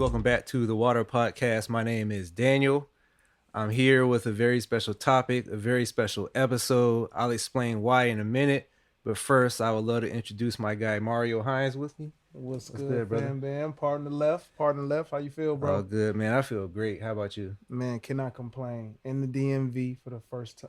Welcome back to the Water Podcast. My name is Daniel. I'm here with a very special topic, a very special episode. I'll explain why in a minute. But first, I would love to introduce my guy Mario Hines with me. What's good, brother? Bam. Partner left. How you feel, bro? Oh, good, man. I feel great. How about you? Man, cannot complain. In the DMV for the first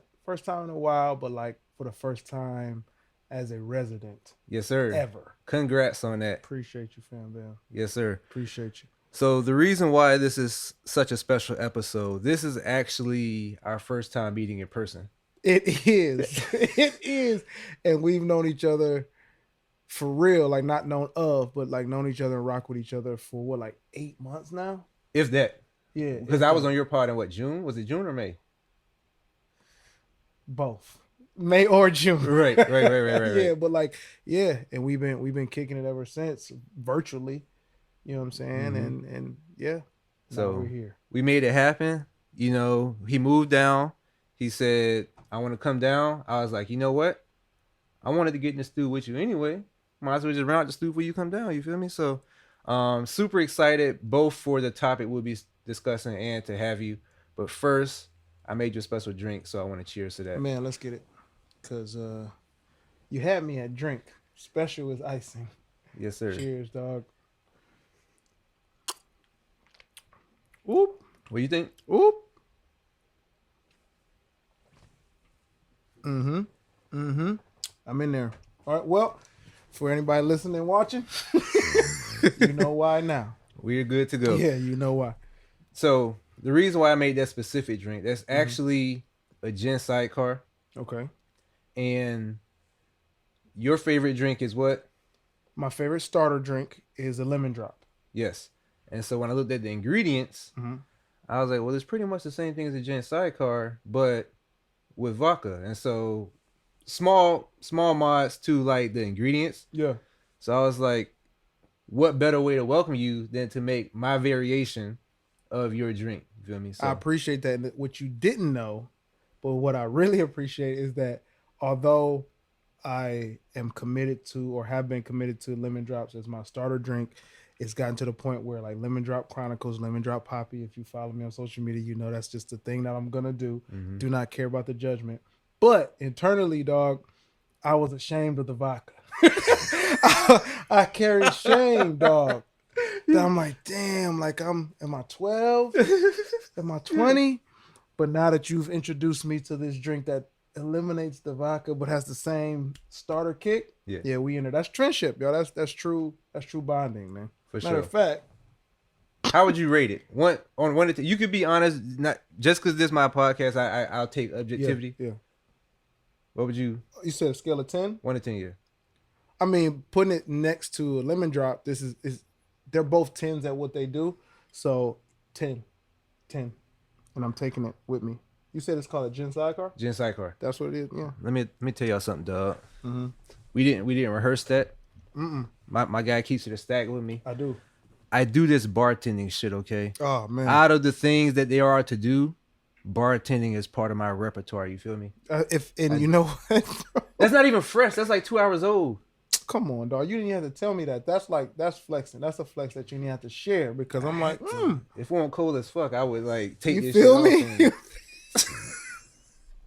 time in a while, but like for the first time as a resident. Yes, sir. Ever. Congrats on that. Appreciate you, fam, bam. Yes, sir. Appreciate you. So the reason why this is such a special episode, this is actually our first time meeting in person. It is. It is. And we've known each other for real, like not known of, but like known each other and rock with each other for what, like 8 months now? If that. Yeah. Because I was on your pod in what, June? Was it June or May? Both. May or June. Right. Yeah, but like, yeah, and we've been kicking it ever since virtually. You know what I'm saying? Mm-hmm. And yeah. So we're here. We made it happen. You know, he moved down. He said, I want to come down. I was like, you know what? I wanted to get in the stew with you anyway. Might as well just round the stew before you come down. You feel me? So super excited both for the topic we'll be discussing and to have you. But first, I made you a special drink, so I want to cheers to that. Man, let's get it. Because you had me at drink. Special is icing. Yes, sir. Cheers, dog. Oop. What do you think? Oop. Mm-hmm. I'm in there. All right, well, for anybody listening and watching, you know why now. We're good to go. Yeah, you know why. So the reason why I made that specific drink, that's actually a gin sidecar. Okay. And your favorite drink is what? My favorite starter drink is a lemon drop. Yes. And so when I looked at the ingredients, I was like, well, it's pretty much the same thing as a gin sidecar, but with vodka. And so small mods to like the ingredients. Yeah. So I was like, what better way to welcome you than to make my variation of your drink? You feel me? So I appreciate that. And what you didn't know, but what I really appreciate is that although I am committed to or have been committed to lemon drops as my starter drink, it's gotten to the point where like Lemon Drop Chronicles, Lemon Drop Poppy, if you follow me on social media, you know that's just the thing that I'm going to do. Mm-hmm. Do not care about the judgment. But internally, dog, I was ashamed of the vodka. I carry shame, dog. That I'm like, damn, like am I 12? Am I 20? But now that you've introduced me to this drink that eliminates the vodka but has the same starter kick, yeah, we in there. That's friendship, y'all. That's true bonding, man. For Matter sure. of fact, how would you rate it? One to 10. You could be honest, not just because this is my podcast. I'll take objectivity. Yeah. What would you? You said a scale of 10? 1 to 10, yeah. I mean, putting it next to a lemon drop, this is they're both 10s at what they do. So 10. And I'm taking it with me. You said it's called a gin sidecar? Gin sidecar. That's what it is, yeah. Let me tell y'all something, dog. Mm-hmm. We didn't rehearse that. Mm-mm. My guy keeps it a stack with me. I do. I do this bartending shit, okay? Oh, man. Out of the things that there are to do, bartending is part of my repertoire. You feel me? You know what? That's not even fresh. That's like 2 hours old. Come on, dog. You didn't have to tell me that. That's flexing. That's a flex that you didn't have to share because I'm like, If it weren't cold as fuck, I would like take you this feel shit me? off.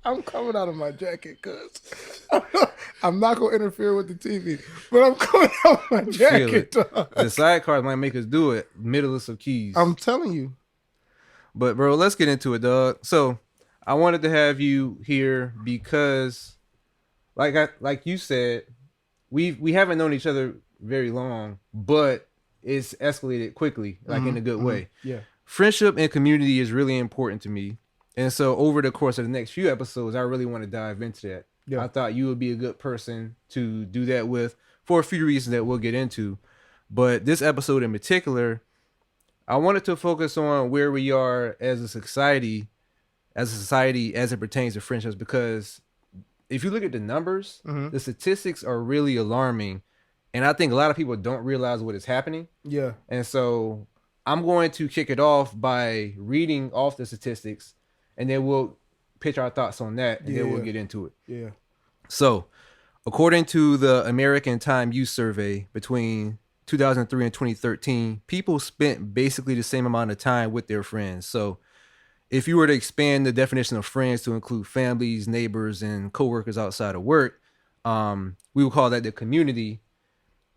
I'm coming out of my jacket because I'm not going to interfere with the TV, but I'm coming out of my jacket, dog. The sidecars might make us do it, middleless of keys. I'm telling you. But, bro, let's get into it, dog. So, I wanted to have you here because, like you said, we haven't known each other very long, but it's escalated quickly, like in a good way. Yeah. Friendship and community is really important to me. And so over the course of the next few episodes, I really want to dive into that. Yeah. I thought you would be a good person to do that with for a few reasons that we'll get into. But this episode in particular, I wanted to focus on where we are as a society as it pertains to friendships, because if you look at the numbers, the statistics are really alarming. And I think a lot of people don't realize what is happening. Yeah. And so I'm going to kick it off by reading off the statistics, and then we'll pitch our thoughts on that, and then we'll get into it. Yeah. So, according to the American Time Use Survey, between 2003 and 2013, people spent basically the same amount of time with their friends. So if you were to expand the definition of friends to include families, neighbors, and coworkers outside of work, we would call that the community.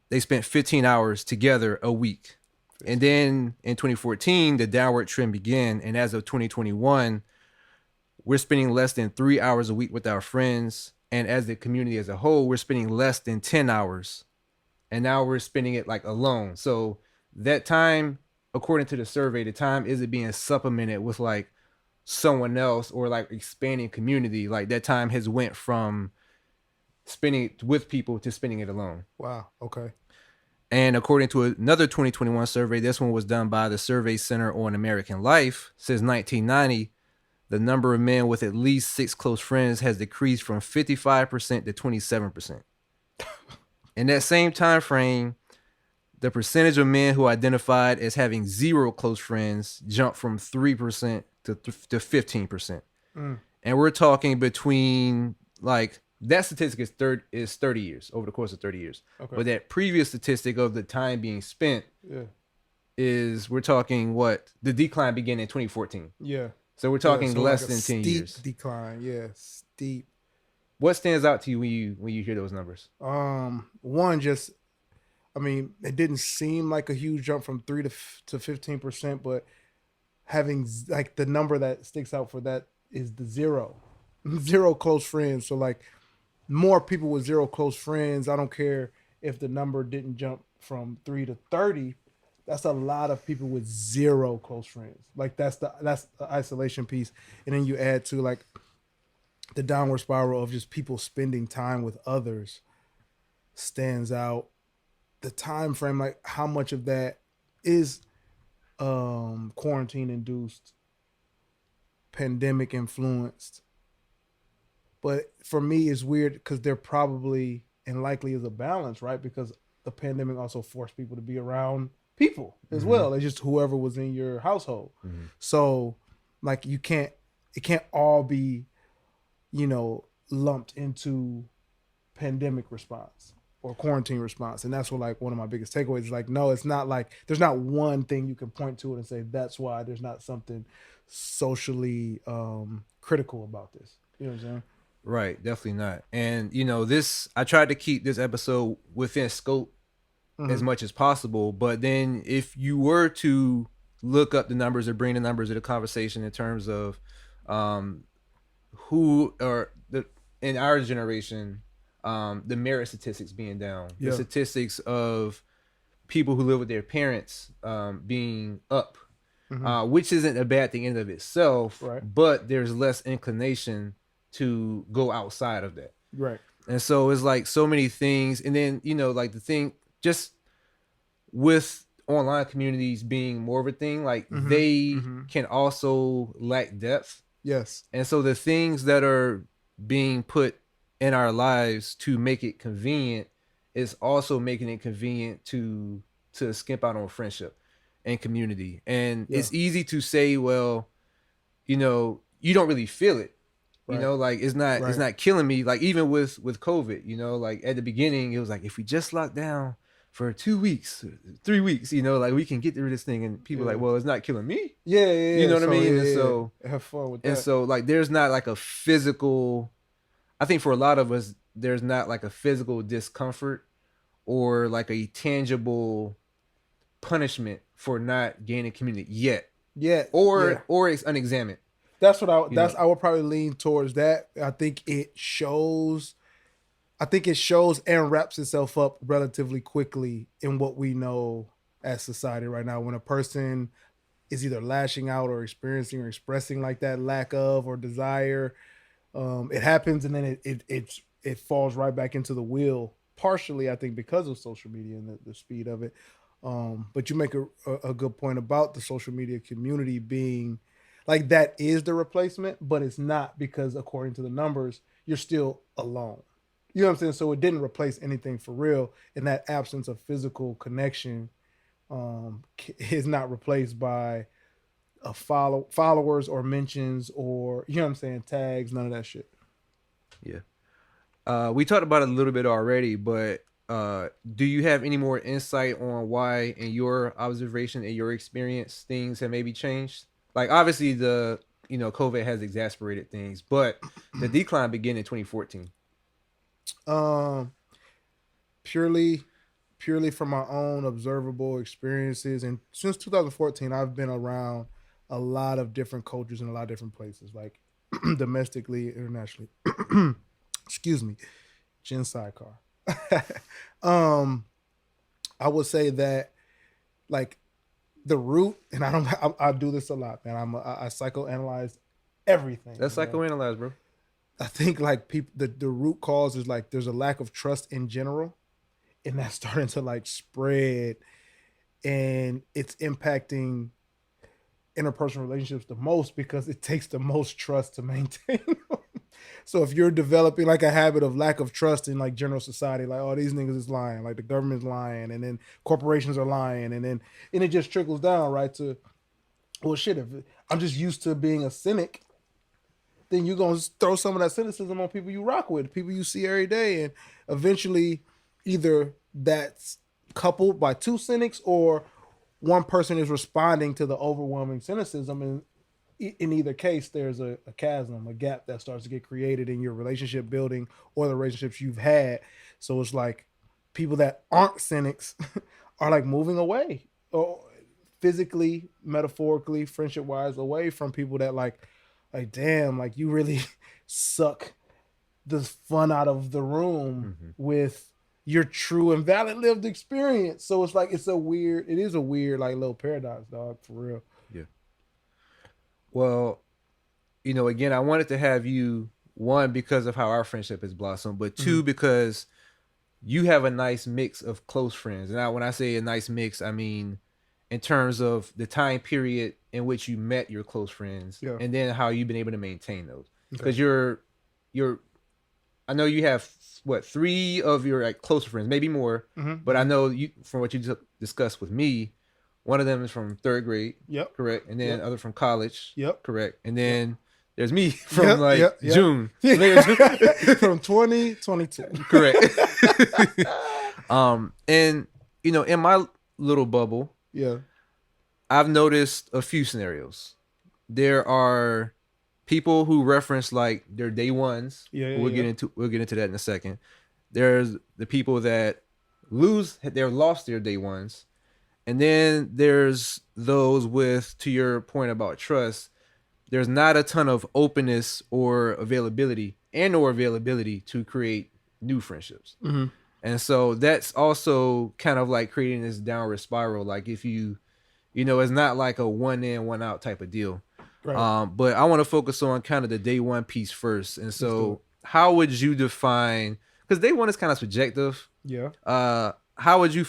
They spent 15 hours together a week. And then in 2014, the downward trend began. And as of 2021, we're spending less than 3 hours a week with our friends. And as the community as a whole, we're spending less than 10 hours. And now we're spending it like alone. So that time, according to the survey, the time isn't being supplemented with like someone else or like expanding community. Like that time has went from spending it with people to spending it alone. Wow. Okay. And according to another 2021 survey, this one was done by the Survey Center on American Life. Since 1990, the number of men with at least 6 close friends has decreased from 55% to 27%. In that same time frame, the percentage of men who identified as having 0 close friends jumped from 3% to 15%. And we're talking between like that statistic is 30 years over the course of 30 years. Okay. But that previous statistic of the time being spent is we're talking the decline began in 2014. Yeah. So we're talking less than 10 years. Steep decline. Yeah. Steep. What stands out to you when you hear those numbers? One, just, I mean, it didn't seem like a huge jump from 3 to 15%, but having like the number that sticks out for that is the 0 close friends. So like more people with 0 close friends. I don't care if the number didn't jump from 3 to 30. That's a lot of people with 0 close friends. Like that's the isolation piece. And then you add to like the downward spiral of just people spending time with others stands out. The time frame, like how much of that is quarantine induced, pandemic influenced. But for me, it's weird because there probably and likely is a balance, right? Because the pandemic also forced people to be around people as well. It's just whoever was in your household. So like it can't all be, lumped into pandemic response or quarantine response. And that's what like one of my biggest takeaways is like, no, it's not like there's not one thing you can point to it and say that's why there's not something socially critical about this. You know what I'm saying? Right, definitely not. And I tried to keep this episode within scope as much as possible. But then if you were to look up the numbers or bring the numbers to the conversation in terms of who are in our generation, the merit statistics being down, the statistics of people who live with their parents being up, which isn't a bad thing in and of itself, right. But there's less inclination to go outside of that. Right. And so it's like so many things. And then, like the thing just with online communities being more of a thing, like they can also lack depth. Yes. And so the things that are being put in our lives to make it convenient is also making it convenient to skimp out on friendship and community. And it's easy to say, well, you don't really feel it. Right. Like it's not killing me. Like even with COVID, like at the beginning, it was like, if we just lock down for 2 weeks, 3 weeks, like we can get through this thing. And people are like, well, it's not killing me. Yeah. You know what I mean? And so have fun with that. And so like, there's not like a physical, I think for a lot of us, there's not like a physical discomfort or like a tangible punishment for not gaining community yet. Yeah. Or it's unexamined. That's what I would probably lean towards that. I think it shows and wraps itself up relatively quickly in what we know as society right now. When a person is either lashing out or experiencing or expressing like that lack of or desire, it happens and then it falls right back into the wheel. Partially, I think, because of social media and the speed of it. But you make a good point about the social media community being like that is the replacement, but it's not, because according to the numbers, you're still alone. You know what I'm saying? So it didn't replace anything for real. And that absence of physical connection is not replaced by followers or mentions or, you know what I'm saying, tags, none of that shit. Yeah. We talked about it a little bit already, but Do you have any more insight on why, in your observation and your experience, things have maybe changed? Like, obviously, COVID has exacerbated things, but the decline began in 2014. Um, purely, purely from my own observable experiences, and since 2014, I've been around a lot of different cultures in a lot of different places, like domestically, internationally. Excuse me, Gen sidecar. um, I would say that like the root, and I do this a lot, man. I psychoanalyze everything. That's Man. psychoanalyze, bro. I think like people, the root cause is like there's a lack of trust in general, and that's starting to like spread, and it's impacting interpersonal relationships the most because it takes the most trust to maintain. So if you're developing like a habit of lack of trust in like general society, like, oh, these niggas is lying, like the government's lying, and then corporations are lying, and it just trickles down, right? To, well, shit, if I'm just used to being a cynic, then you're gonna throw some of that cynicism on people you rock with, people you see every day, and eventually either that's coupled by two cynics or one person is responding to the overwhelming cynicism, and in either case there's a chasm, a gap that starts to get created in your relationship building or the relationships you've had. So it's like people that aren't cynics are like moving away, or physically, metaphorically, friendship wise, away from people that like damn, like you really suck the fun out of the room with your true and valid lived experience. So it's like it is a weird like little paradox, dog, for real. Yeah. Well, again, I wanted to have you, one, because of how our friendship has blossomed, but two, because you have a nice mix of close friends. And when I say a nice mix, I mean in terms of the time period in which you met your close friends, and then how you've been able to maintain those. Because you're I know you have what, 3 of your like close friends, maybe more, but I know you, from what you just discussed with me, one of them is from 3rd grade, correct, and then other from college, correct, and then there's me from June, from 2022, correct. And in my little bubble, I've noticed a few scenarios. There are people who reference like their day ones. We'll get into that in a second. There's the people that lost their day ones, and then there's those with, to your point about trust, there's not a ton of openness or availability to create new friendships. And so that's also kind of like creating this downward spiral. Like if it's not like a one in, one out type of deal. Right. But I want to focus on kind of the day one piece first. And so how would you define, because day one is kind of subjective. Yeah. How would you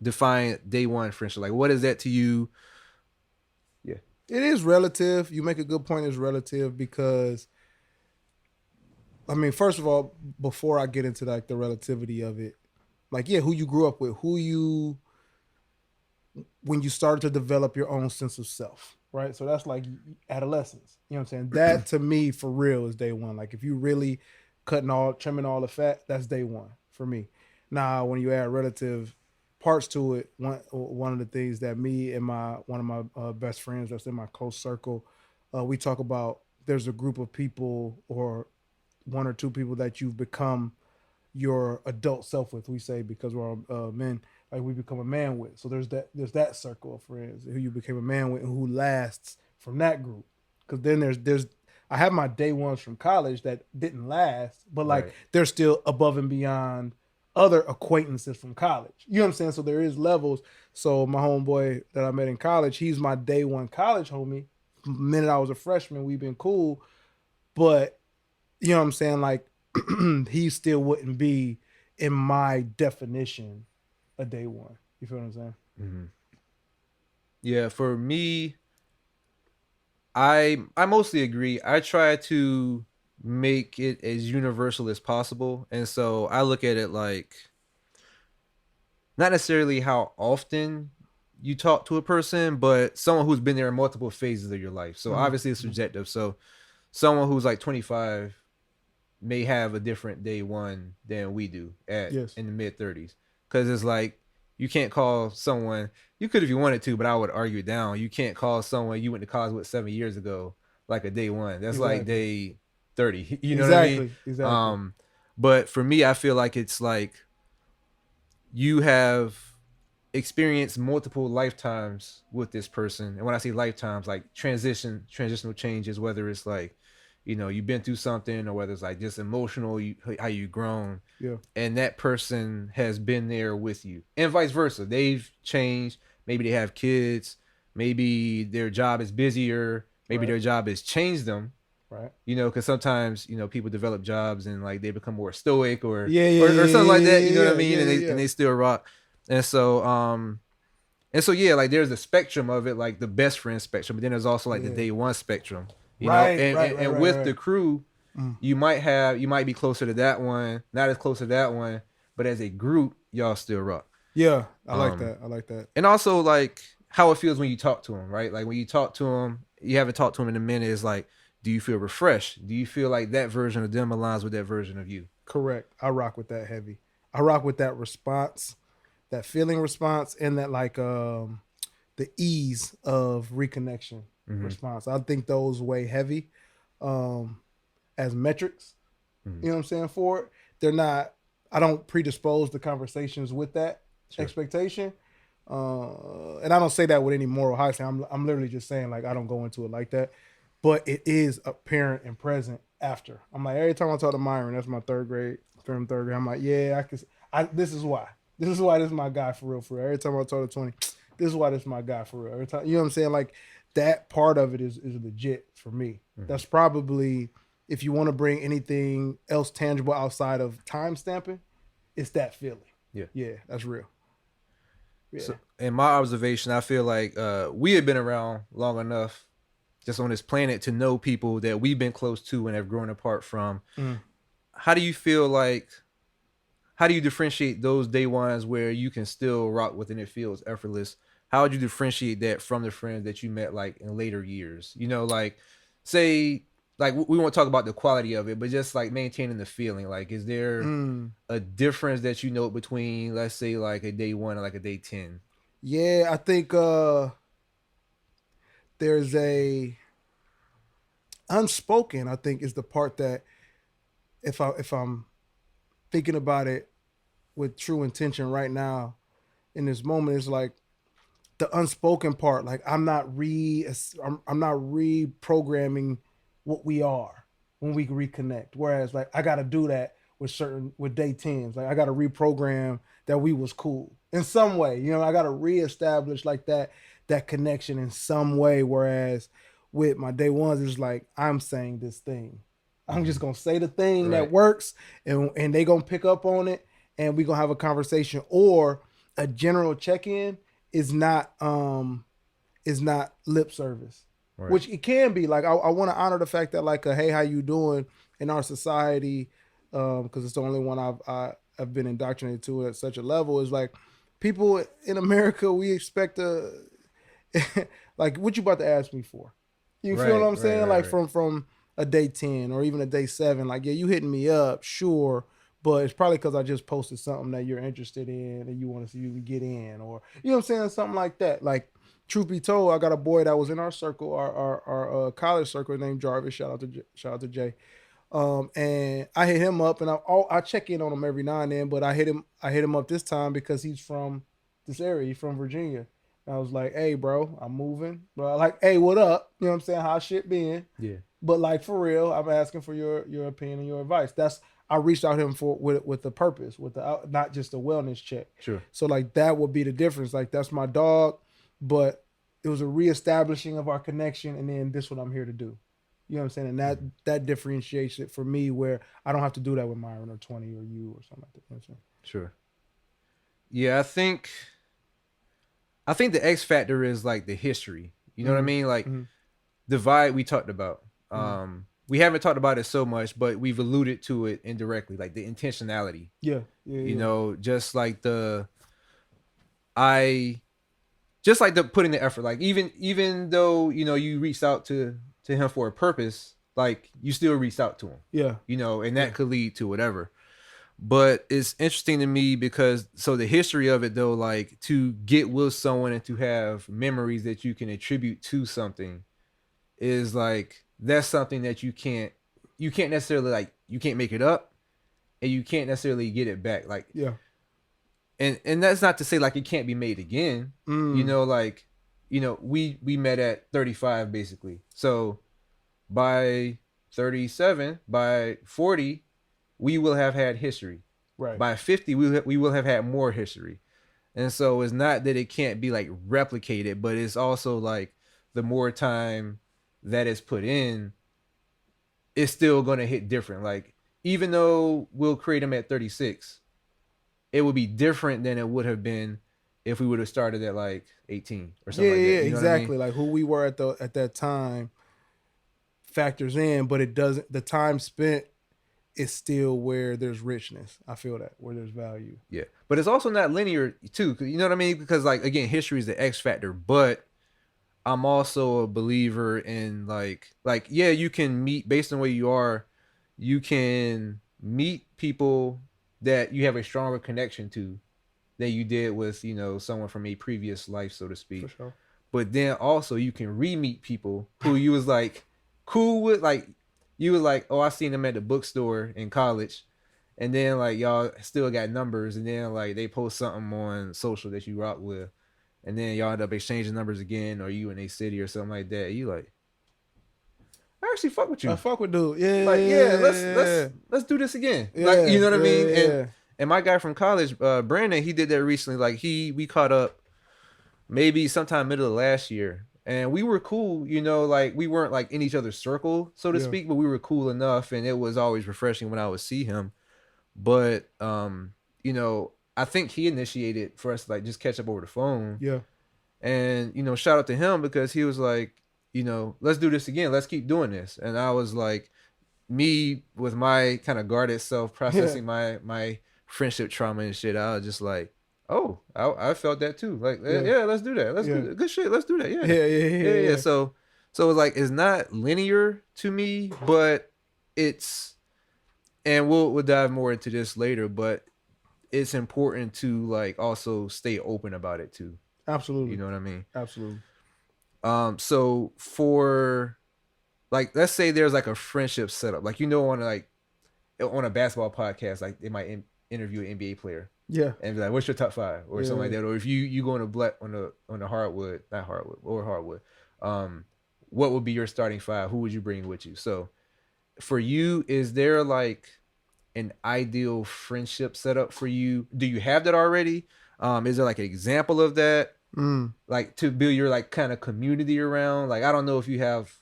define day one friendship? Like, what is that to you? Yeah. It is relative. You make a good point. It's relative because, I mean, first of all, before I get into like the relativity of it, like, who you grew up with, when you started to develop your own sense of self, right? So that's like adolescence. You know what I'm saying? That to me, for real, is day one. Like if you really trimming all the fat, that's day one for me. Now, when you add relative parts to it, one of the things that me and one of my best friends that's in my close circle, we talk about, there's a group of people or one or two people that you've become your adult self with, we say, because we're all men, like we become a man with. So there's that circle of friends who you became a man with and who lasts from that group. Because then there's I have my day ones from college that didn't last, but like they're still above and beyond other acquaintances from college. You know what I'm saying? So there is levels. So my homeboy that I met in college, he's my day one college homie. The minute I was a freshman, we've been cool. But you know what I'm saying? Like he still wouldn't be in my definition a day one. You feel what I'm saying? Mm-hmm. Yeah, for me, I mostly agree. I try to make it as universal as possible. And so I look at it like not necessarily how often you talk to a person, but someone who's been there in multiple phases of your life. So obviously it's subjective. So someone who's like 25 may have a different day one than we do Yes. in the mid-30s, because it's like you can't call someone, you could if you wanted to, but I would argue it down. You can't call someone you went to college with 7 years ago like a day one. That's like Exactly. day 30. You know what I mean? Exactly. But for me, I feel like it's like you have experienced multiple lifetimes with this person. And when I say lifetimes, like transitional changes, whether it's like, you've been through something, or whether it's like just emotional, how you've grown. Yeah. And that person has been there with you, and vice versa. They've changed. Maybe they have kids. Maybe their job is busier. Maybe Right. their job has changed them. Right. Because sometimes people develop jobs and like they become more stoic or Yeah. or something like that. You know what I Yeah. mean? Yeah. And they still rock. And so yeah, like there's a spectrum of it, like the best friend spectrum, but then there's also like the day one spectrum. And with the crew, you might be closer to that one, not as close to that one, but as a group, y'all still rock. Yeah, I like that. And also like how it feels when you talk to them, right? Like when you talk to them, you haven't talked to them in a minute. It's like, do you feel refreshed? Do you feel like that version of them aligns with that version of you? Correct. I rock with that heavy. I rock with that response, that feeling response, and that like the ease of reconnection response. I think those weigh heavy as metrics. You know what I'm saying? For it, they're not. I don't predispose the conversations with that expectation, and I don't say that with any moral high stand. I'm literally just saying like I don't go into it like that, but it is apparent and present after. I'm like every time I talk to Myron, that's my third grade. I'm like, yeah, this is why. This is my guy for real. Every time I talk to 20, this is why this is my guy for real. Every time, you know what I'm saying? Like that part of it is legit for me. That's probably, if you want to bring anything else tangible outside of time stamping, it's that feeling. Yeah, that's real. Yeah. So, in my observation, I feel like we have been around long enough just on this planet to know people that we've been close to and have grown apart from. How do you feel like, how do you differentiate those day ones where you can still rock with and it feels effortless? How would you differentiate that from the friends that you met like in later years? Like say, like we won't talk about the quality of it, but just like maintaining the feeling. Like, is there a difference that you note between, let's say, like a day one and like a day 10? Yeah, I think there's a unspoken. I think is the part that if I'm thinking about it with true intention right now in this moment, is like the unspoken part. Like I'm not reprogramming what we are when we reconnect. Whereas like I got to do that with day 10s. Like I got to reprogram that we was cool in some way. I got to reestablish like that connection in some way. Whereas with my day ones, it's like I'm saying this thing. I'm just gonna say the thing that works, and they gonna pick up on it, and we gonna have a conversation or a general check-in. Is not lip service, which it can be. Like I want to honor the fact that like hey, how you doing in our society, because it's the only one I've been indoctrinated to at such a level. Is like people in America, we expect like what you about to ask me for? You feel what I'm saying? Like from a day 10 or even a day 7, like, yeah, you hitting me up, sure, but it's probably because I just posted something that you're interested in and you want to see you get in, or you know what I'm saying, something like that. Like, truth be told, I got a boy that was in our circle, our college circle, named Jarvis. Shout out to Jay. And I hit him up, and I check in on him every now and then, but I hit him up this time because he's from this area. He's from Virginia. And I was like, hey, bro, I'm moving. Bro, like, hey, what up? You know what I'm saying? How shit been? Yeah. But like for real, I'm asking for your opinion and your advice. I reached out to him with the purpose, with the not just a wellness check. Sure. So like that would be the difference. Like that's my dog, but it was a reestablishing of our connection, and then this is what I'm here to do. You know what I'm saying? And that differentiates it for me, where I don't have to do that with Myron or 20 or you or something like that. You know what I'm saying? Sure. Yeah, I think the X factor is like the history. You know what I mean? Like the vibe we talked about. We haven't talked about it so much, but we've alluded to it indirectly, like the intentionality. Yeah. You know, just like the putting the effort. Like even though, you reached out to him for a purpose, like you still reached out to them. Yeah. And that could lead to whatever. But it's interesting to me because so the history of it though, like to get with someone and to have memories that you can attribute to something is like that's something that you can't necessarily like you can't make it up and you can't necessarily get it back. Like and that's not to say like it can't be made again. Like we met at 35 basically. So by 37, by 40, we will have had history. Right. By 50, we will have had more history. And so it's not that it can't be like replicated, but it's also like the more time that is put in, it's still going to hit different. Like even though we'll create them at 36, it would be different than it would have been if we would have started at like 18 or something like that. Yeah, exactly. Like who we were at that time factors in, but it doesn't. The time spent is still where there's richness. I feel that where there's value. Yeah, but it's also not linear too. You know what I mean? Because like again, history is the X factor, but I'm also a believer in like yeah, you can meet based on where you are. You can meet people that you have a stronger connection to than you did with someone from a previous life, so to speak. For sure. But then also you can re-meet people who you was like cool with, like you was like, oh, I seen them at the bookstore in college, and then like y'all still got numbers, and then like they post something on social that you rock with, and then y'all end up exchanging numbers again, or you in a city or something like that. You like, I actually fuck with you. I fuck with dude. Yeah. Like let's do this again. Yeah, like you know what I mean? Yeah. And my guy from college, Brandon, he did that recently. Like we caught up maybe sometime middle of last year. And we were cool, like we weren't like in each other's circle, so to speak, but we were cool enough, and it was always refreshing when I would see him. But I think he initiated for us to like just catch up over the phone. Yeah. And shout out to him because he was like, let's do this again. Let's keep doing this. And I was like, me with my kind of guarded self processing my friendship trauma and shit, I was just like, oh, I felt that too. Like, yeah, let's do that. Let's do that. Good shit. Let's do that. Yeah. So it's like, it's not linear to me, but it's, and we'll dive more into this later, but it's important to like also stay open about it too. Absolutely. You know what I mean? Absolutely. So for like, let's say there's like a friendship setup, like, on a basketball podcast, like they might interview an NBA player. Yeah. And be like, what's your top 5 or something like that? Or if you go on the hardwood, not hardwood or hardwood, what would be your starting 5? Who would you bring with you? So for you, is there like an ideal friendship setup for you? Do you have that already? Is there like an example of that? Like to build your like kind of community around? Like, I don't know if you have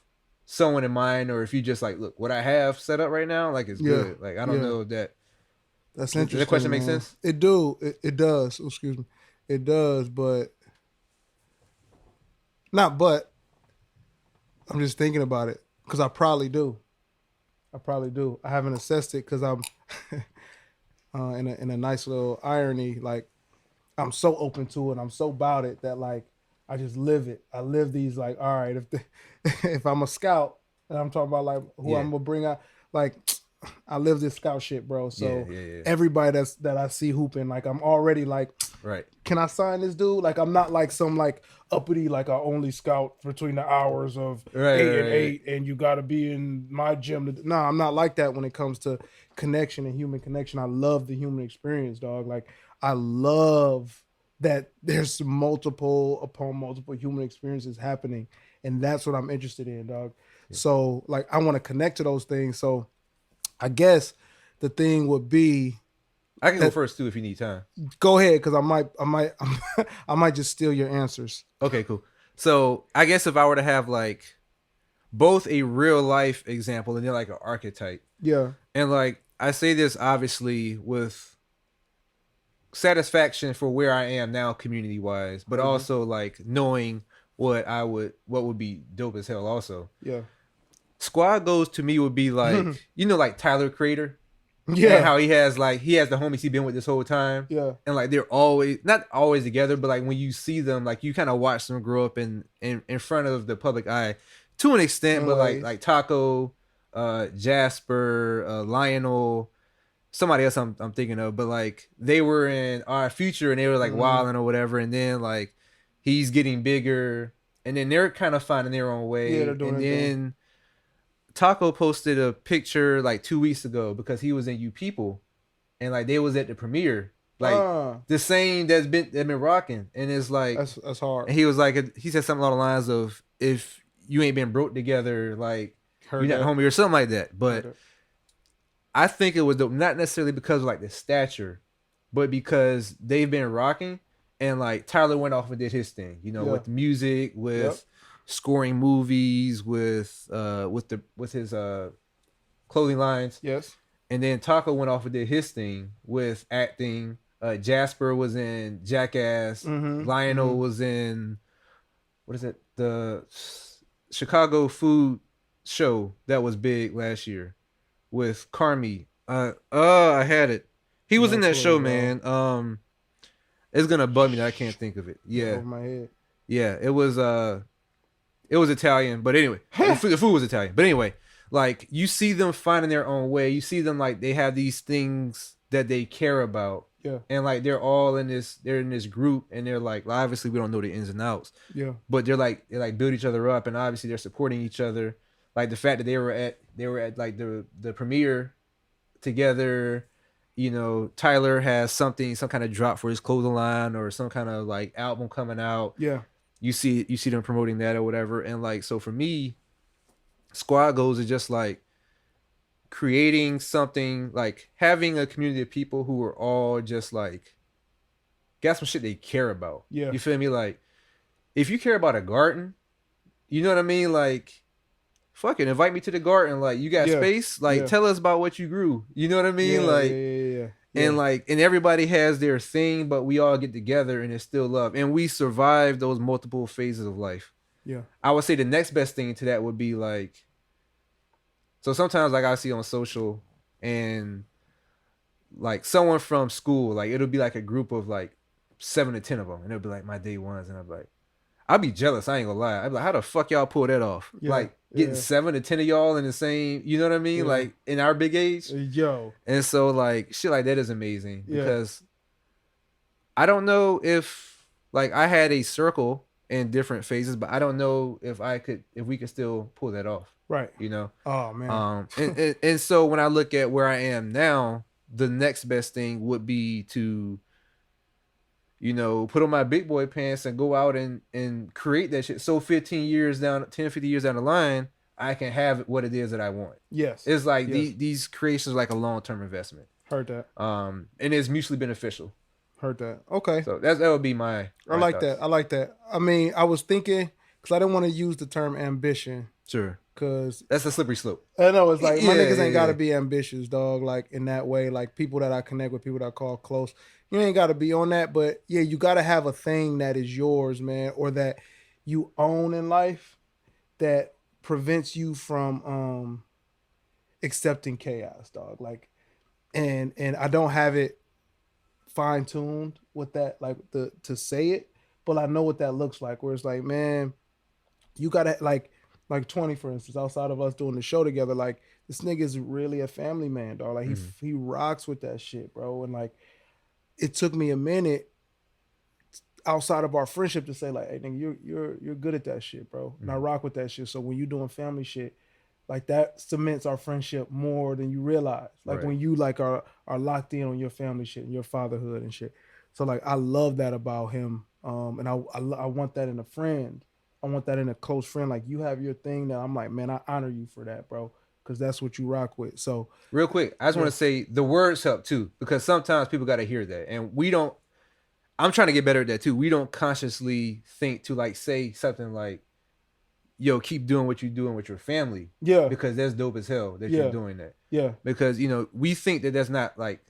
someone in mind or if you just like, look, what I have set up right now, like it's good. Like, I don't know if that. That's interesting. Does that question make sense? It does. Oh, excuse me. It does, but not but. I'm just thinking about it because I probably do. I haven't assessed it because I'm in a nice little irony. Like, I'm so open to it. I'm so about it that like I just live it. I live these like, all right, if I'm a scout and I'm talking about like who I'm gonna bring out, like I live this scout shit, bro. So everybody that I see hooping, like I'm already like, right. Can I sign this dude? Like I'm not like some like uppity, like I only scout between the hours of 8 and 8, and you got to be in my gym. No, I'm not like that when it comes to connection and human connection. I love the human experience, dog. Like I love that there's multiple upon multiple human experiences happening, and that's what I'm interested in, dog. Yeah. So like I want to connect to those things. So I guess the thing would be, I can go first too if you need time. Go ahead, because I might just steal your answers. Okay, cool. So I guess if I were to have like both a real life example and then like an archetype. Yeah. And like I say this obviously with satisfaction for where I am now community wise, but also like knowing what would be dope as hell also. Yeah. Squad goals to me would be like, like Tyler Creator. Yeah. And how he has the homies he been with this whole time. Yeah. And like they're always not always together, but like when you see them, like you kind of watch them grow up in front of the public eye to an extent, but like Taco, Jasper, Lionel, somebody else I'm thinking of, but like they were in Our Future and they were like wilding or whatever, and then like he's getting bigger, and then they're kind of finding their own way. Yeah, they're doing and their then thing. Taco posted a picture like 2 weeks ago because he was in You People, and like they was at the premiere, like the same that's been rocking, and it's like that's hard. And he was like, he said something along the lines of, if you ain't been broke together, like you're not homie or something like that. But I think it was not necessarily because of like the stature, but because they've been rocking, and like Tyler went off and did his thing, with music, with scoring movies, with his clothing lines. Yes. And then Taco went off and did his thing with acting. Jasper was in Jackass. Lionel was in, what is it? The Chicago food show that was big last year with Carmi. I had it. He was in that show, man. It's gonna bug me that I can't think of it. Yeah. Over my head. Yeah, it was Italian, but anyway, the food was Italian. But anyway, like you see them finding their own way. You see them like they have these things that they care about. Yeah. And like they're all in this group, and they're like, well, obviously we don't know the ins and outs. Yeah. But they build each other up, and obviously they're supporting each other. Like the fact that they were at like the premiere together. Tyler has some kind of drop for his clothing line or some kind of like album coming out. Yeah. You see them promoting that or whatever. And like, so for me, Squad Goals is just like creating something, like having a community of people who are all just like got some shit they care about. Yeah. You feel me? Like if you care about a garden, you know what I mean? Like fucking invite me to the garden. Like you got space. Like tell us about what you grew. You know what I mean? Yeah. And and everybody has their thing, but we all get together and it's still love. And we survive those multiple phases of life. Yeah. I would say the next best thing to that would be like, so sometimes like I see on social and like someone from school, like it'll be like a group of like 7 to 10 of them, and it'll be like my day ones, and I'm like, I'd be jealous. I ain't gonna lie. I'd be like, how the fuck y'all pull that off? Yeah, like getting 7 to 10 of y'all in the same, you know what I mean? Yeah. Like in our big age. Yo. And so like shit like that is amazing because I don't know if like I had a circle in different phases, but I don't know if we could still pull that off. Right. Oh man. And so when I look at where I am now, the next best thing would be to put on my big boy pants and go out and create that shit. So 10, 50 years down the line, I can have what it is that I want. Yes. It's like these creations are like a long-term investment. Heard that. And it's mutually beneficial. Heard that. Okay. So that would be my I like thoughts. that. I like that. I mean, I was thinking, because I didn't want to use the term ambition. Sure. Because that's a slippery slope. I know, it's like my niggas ain't got to be ambitious, dog. Like in that way, like people that I connect with, people that I call close, you ain't got to be on that. But yeah, you got to have a thing that is yours, man, or that you own in life that prevents you from accepting chaos, dog. Like, and I don't have it fine tuned with that, like to say it, but I know what that looks like. Where it's like, man, you gotta like 20, for instance, outside of us doing the show together, like this nigga's really a family man, dog. Like he rocks with that shit, bro. And like it took me a minute outside of our friendship to say like, hey nigga, you're good at that shit, bro. And I rock with that shit. So when you doing family shit, like that cements our friendship more than you realize. Like when you like are locked in on your family shit and your fatherhood and shit. So like I love that about him. And I want that in a friend. I want that in a close friend. Like you have your thing that I'm like, man, I honor you for that, bro. Because that's what you rock with. So real quick, I just want to say the words help too. Because sometimes people got to hear that. And I'm trying to get better at that too. We don't consciously think to like say something like, yo, keep doing what you're doing with your family. Yeah. Because that's dope as hell that you're doing that. Yeah. Because, we think that that's not like,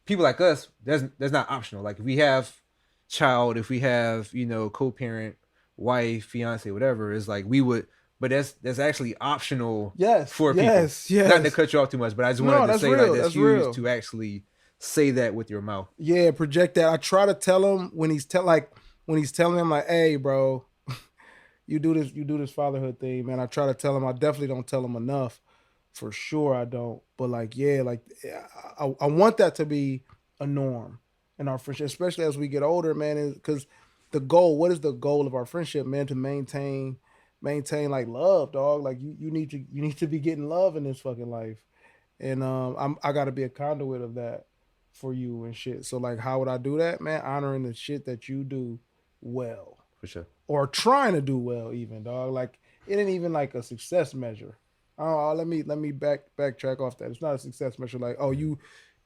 people like us, that's not optional. Like if we have child, if we have, co-parent, wife, fiance, whatever, it's like we would, but that's actually optional for people. Yes. Not to cut you off too much, but I just wanted to say real. like that's huge real. to actually say that with your mouth. Yeah, project that. I try to tell him when he's telling me, I'm like, hey, bro, you do this fatherhood thing, man. I try to tell him. I definitely don't tell him enough. For sure I don't. But like, yeah, like I want that to be a norm in our friendship, especially as we get older, man. Is because the goal. What is the goal of our friendship, man? To maintain like love, dog. Like you need to be getting love in this fucking life, and I got to be a conduit of that for you and shit. So like, how would I do that, man? Honoring the shit that you do well, For sure. or trying to do well, even, dog. Like it ain't even like a success measure. Oh, let me backtrack off that. It's not a success measure. Like, oh,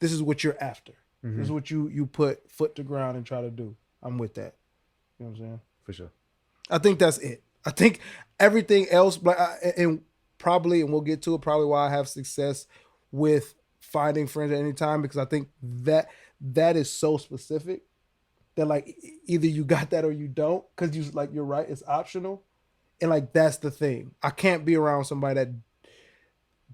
this is what you're after. This is what you put foot to ground and try to do. I'm with that. You know what I'm saying? For sure. I think that's it. I think everything else, but and we'll get to it. Probably why I have success with finding friends at any time, because I think that is so specific that like either you got that or you don't. Because you're right, it's optional, and like that's the thing. I can't be around somebody that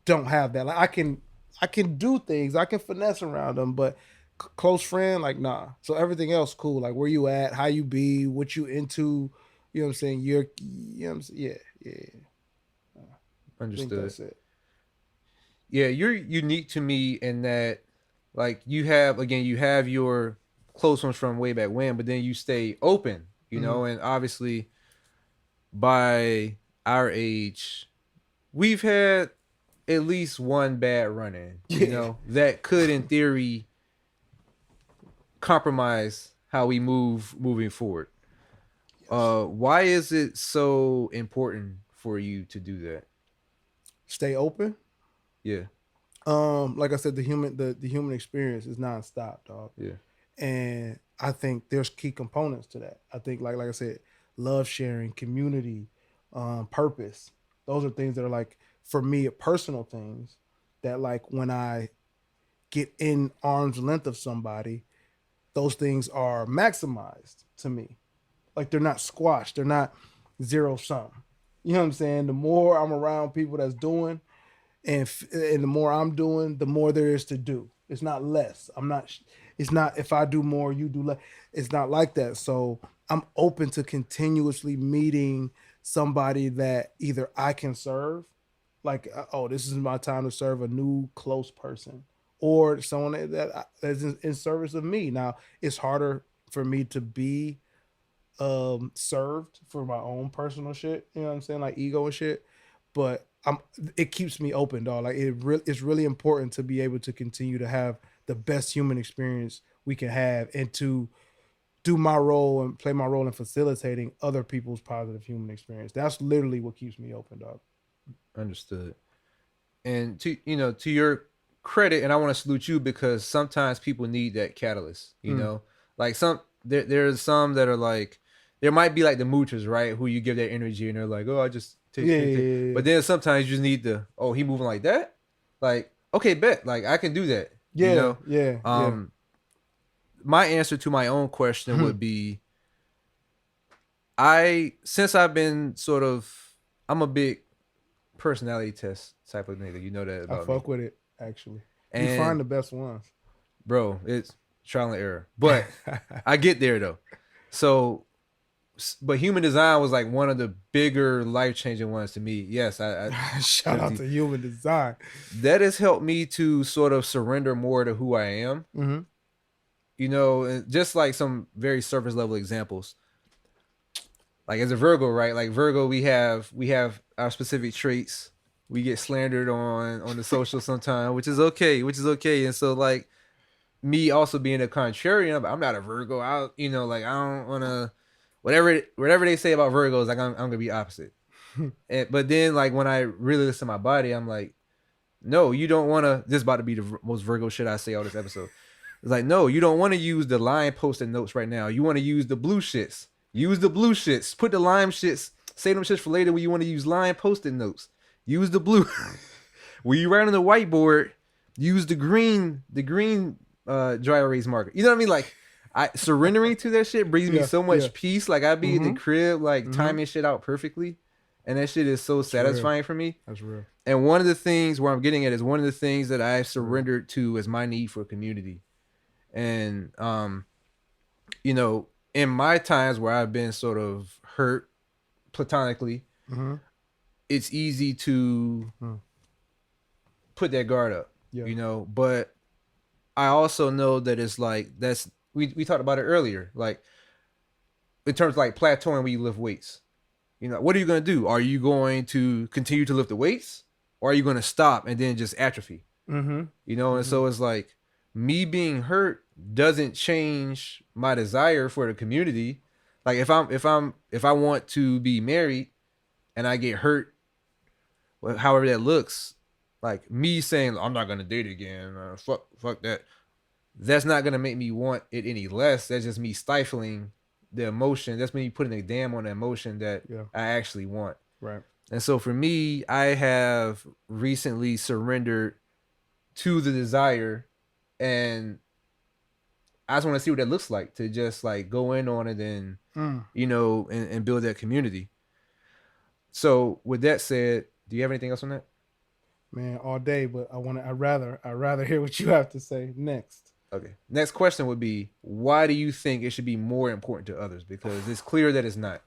don't have that. Like I can do things, I can finesse around them, but close friend, like nah. So everything else, cool. Like where you at, how you be, what you into. You know what I'm saying? You know what I'm saying? Yeah. I think Understood. that's it. Yeah, you're unique to me in that, like, you have your close ones from way back when, but then you stay open, and obviously by our age, we've had at least one bad run in, that could, in theory, compromise how we moving forward. Yes. Why is it so important for you to do that? Stay open. Yeah. Like I said, the human experience is nonstop, dog. Yeah. And I think there's key components to that. I think like I said, love sharing, community, purpose. Those are things that are like, for me, personal things that like when I get in arm's length of somebody, those things are maximized to me. Like they're not squashed. They're not zero sum. You know what I'm saying? The more I'm around people that's doing, and the more I'm doing, the more there is to do. It's not less. I'm not. It's not if I do more, you do less. It's not like that. So I'm open to continuously meeting somebody that either I can serve, like oh, this is my time to serve a new close person, or someone that's in service of me. Now it's harder for me to be served for my own personal shit, you know what I'm saying, like ego and shit, but it keeps me open, dog. Like it's really important to be able to continue to have the best human experience we can have, and to do my role and play my role in facilitating other people's positive human experience. That's literally what keeps me open, dog. Understood. And to your credit, and I want to salute you, because sometimes people need that catalyst, like there's some that are like, there might be like the moochers, right, who you give that energy and they're like, oh, I just take, Yeah, take, take. yeah, yeah. But then sometimes you just need oh, he moving like that, like, okay, bet, like I can do that. Yeah, yeah, yeah. My answer to my own question would be, since I've been I'm a big personality test type of nigga. You know that I about me. fuck with it, actually. You And find the best ones. bro, it's trial and error. But I get there though. So, but human design was like one of the bigger life changing ones to me. Yes, I shout out to human design. That has helped me to sort of surrender more to who I am. And just like some very surface level examples. Like as a Virgo, right? Like Virgo, we have our specific traits. We get slandered on the social sometimes, which is okay. And so like me also being a contrarian, I'm not a Virgo. Like I don't want to, whatever they say about Virgos, like I'm gonna be opposite. But then like when I really listen to my body, I'm like, no, you don't want to. This is about to be the most Virgo shit I say all this episode. It's like, no, you don't want to use the line post-it notes right now. You want to use the blue shits. Use the blue shits. Put the lime shits. Save them shits for later when you want to use line post-it notes. Use the blue. When you write on the whiteboard, use the green dry erase marker. You know what I mean? Like, surrendering to that shit brings me so much peace. Like I be in the crib, like timing shit out perfectly, and that shit is so satisfying for me. That's real. And one of the things where I'm getting at is one of the things that I surrendered to is my need for community. And in my times where I've been sort of hurt platonically, it's easy to put that guard up, Yeah. you know. But I also know that it's like we talked about it earlier, like in terms of like plateauing when you lift weights. You know, what are you going to do? Are you going to continue to lift the weights, or are you going to stop and then just atrophy? Mm-hmm. You know, and so it's like me being hurt doesn't change my desire for the community. Like if I want to be married and I get hurt, however that looks, like me saying I'm not gonna date again, fuck that. That's not gonna make me want it any less. That's just me stifling the emotion. That's me putting a dam on the emotion that I actually want. Right. And so for me, I have recently surrendered to the desire, and I just want to see what that looks like to just like go in on it and you know and build that community. So with that said, do you have anything else on that? Man, all day, but I'd rather hear what you have to say next. Okay. Next question would be, why do you think it should be more important to others? Because it's clear that it's not.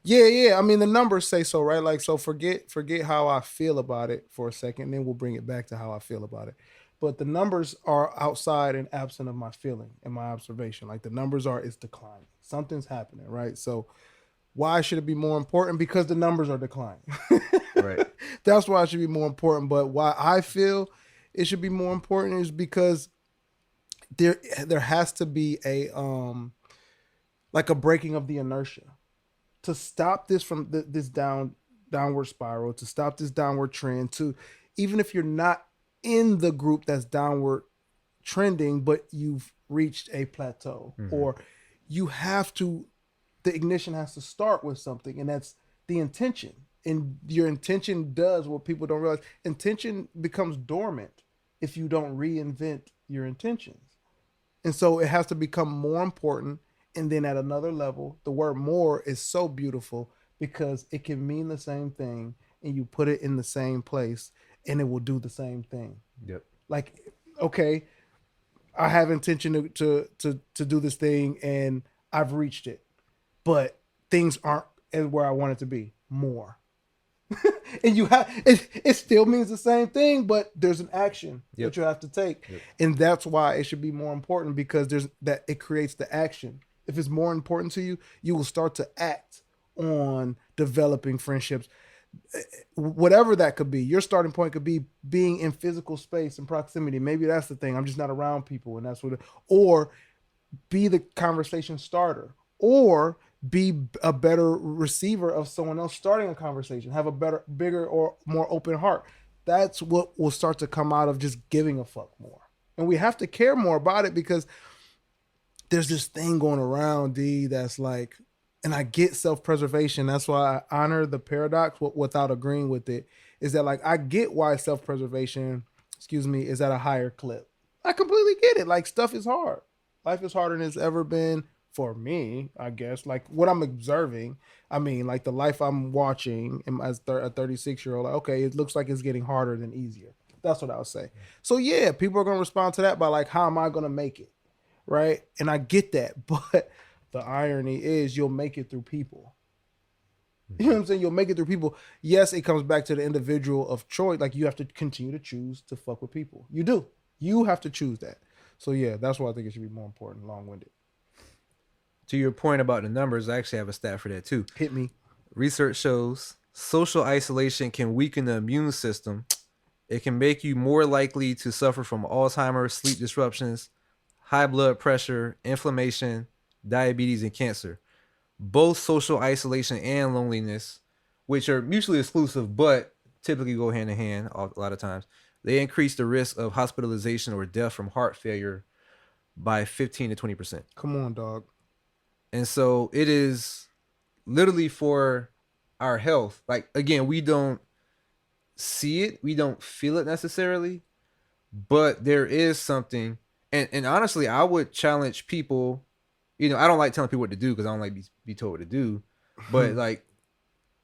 Yeah. I mean, the numbers say so, right? Like, so forget how I feel about it for a second, and then we'll bring it back to how I feel about it. But the numbers are outside and absent of my feeling and my observation. Like the numbers are, it's declining. Something's happening, right? So why should it be more important? Because the numbers are declining. Right. That's why it should be more important. But why I feel it should be more important is because there has to be a like a breaking of the inertia to stop this from this downward spiral, to stop this downward trend, to even if you're not in the group that's downward trending, but you've reached a plateau, or you have to, the ignition has to start with something, and that's the intention. And your intention does what people don't realize. Intention becomes dormant if you don't reinvent your intentions. And so it has to become more important. And then at another level, the word more is so beautiful because it can mean the same thing and you put it in the same place and it will do the same thing. Yep. Like, okay, I have intention to do this thing and I've reached it, but things aren't as where I want it to be. More. And you have it still means the same thing, but there's an action that you have to take. And that's why it should be more important, because it creates the action. If it's more important to you, you will start to act on developing friendships, whatever that could be. Your starting point could be being in physical space and proximity. Maybe that's the thing. I'm just not around people, and that's or be the conversation starter, or be a better receiver of someone else starting a conversation, have a bigger or more open heart. That's what will start to come out of just giving a fuck more. And we have to care more about it, because there's this thing going around, D, that's like, and I get self-preservation. That's why I honor the paradox without agreeing with it, is that like, I get why self-preservation, is at a higher clip. I completely get it. Like, stuff is hard. Life is harder than it's ever been. For me, I guess, like what I'm observing, I mean, like the life I'm watching as a 36-year-old, like, okay, it looks like it's getting harder than easier. That's what I would say. So yeah, people are going to respond to that by like, how am I going to make it? Right. And I get that. But the irony is you'll make it through people. You know what I'm saying? You'll make it through people. Yes, it comes back to the individual of choice. Like, you have to continue to choose to fuck with people. You do. You have to choose that. So yeah, that's why I think it should be more important, long-winded. To your point about the numbers, I actually have a stat for that too. Hit me. Research shows social isolation can weaken the immune system. It can make you more likely to suffer from Alzheimer's, sleep disruptions, high blood pressure, inflammation, diabetes, and cancer. Both social isolation and loneliness, which are mutually exclusive but typically go hand in hand a lot of times, they increase the risk of hospitalization or death from heart failure by 15 to 20%. Come on, dog. And so it is literally for our health. Like, again, we don't see it, we don't feel it necessarily, but there is something. And honestly, I would challenge people. You know, I don't like telling people what to do because I don't like be told what to do. But like,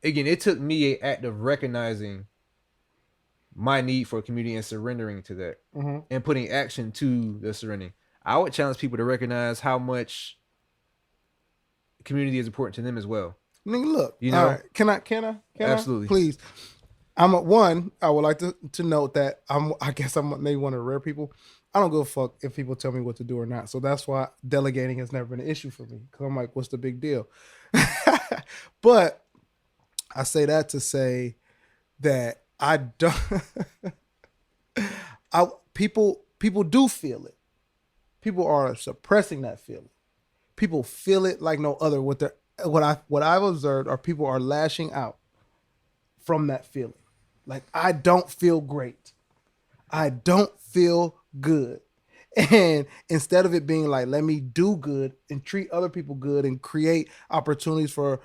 again, it took me an act of recognizing my need for a community and surrendering to that, and putting action to the surrendering. I would challenge people to recognize how much community is important to them as well. Nigga, look. You know, all right. Can I? Absolutely. Please. I would like to note that I guess I'm maybe one of the rare people. I don't give a fuck if people tell me what to do or not. So that's why delegating has never been an issue for me. Because I'm like, what's the big deal? But I say that to say that I don't. People do feel it. People are suppressing that feeling. People feel it like no other. What I've observed are people are lashing out from that feeling. Like, I don't feel great. I don't feel good. And instead of it being like, let me do good and treat other people good and create opportunities for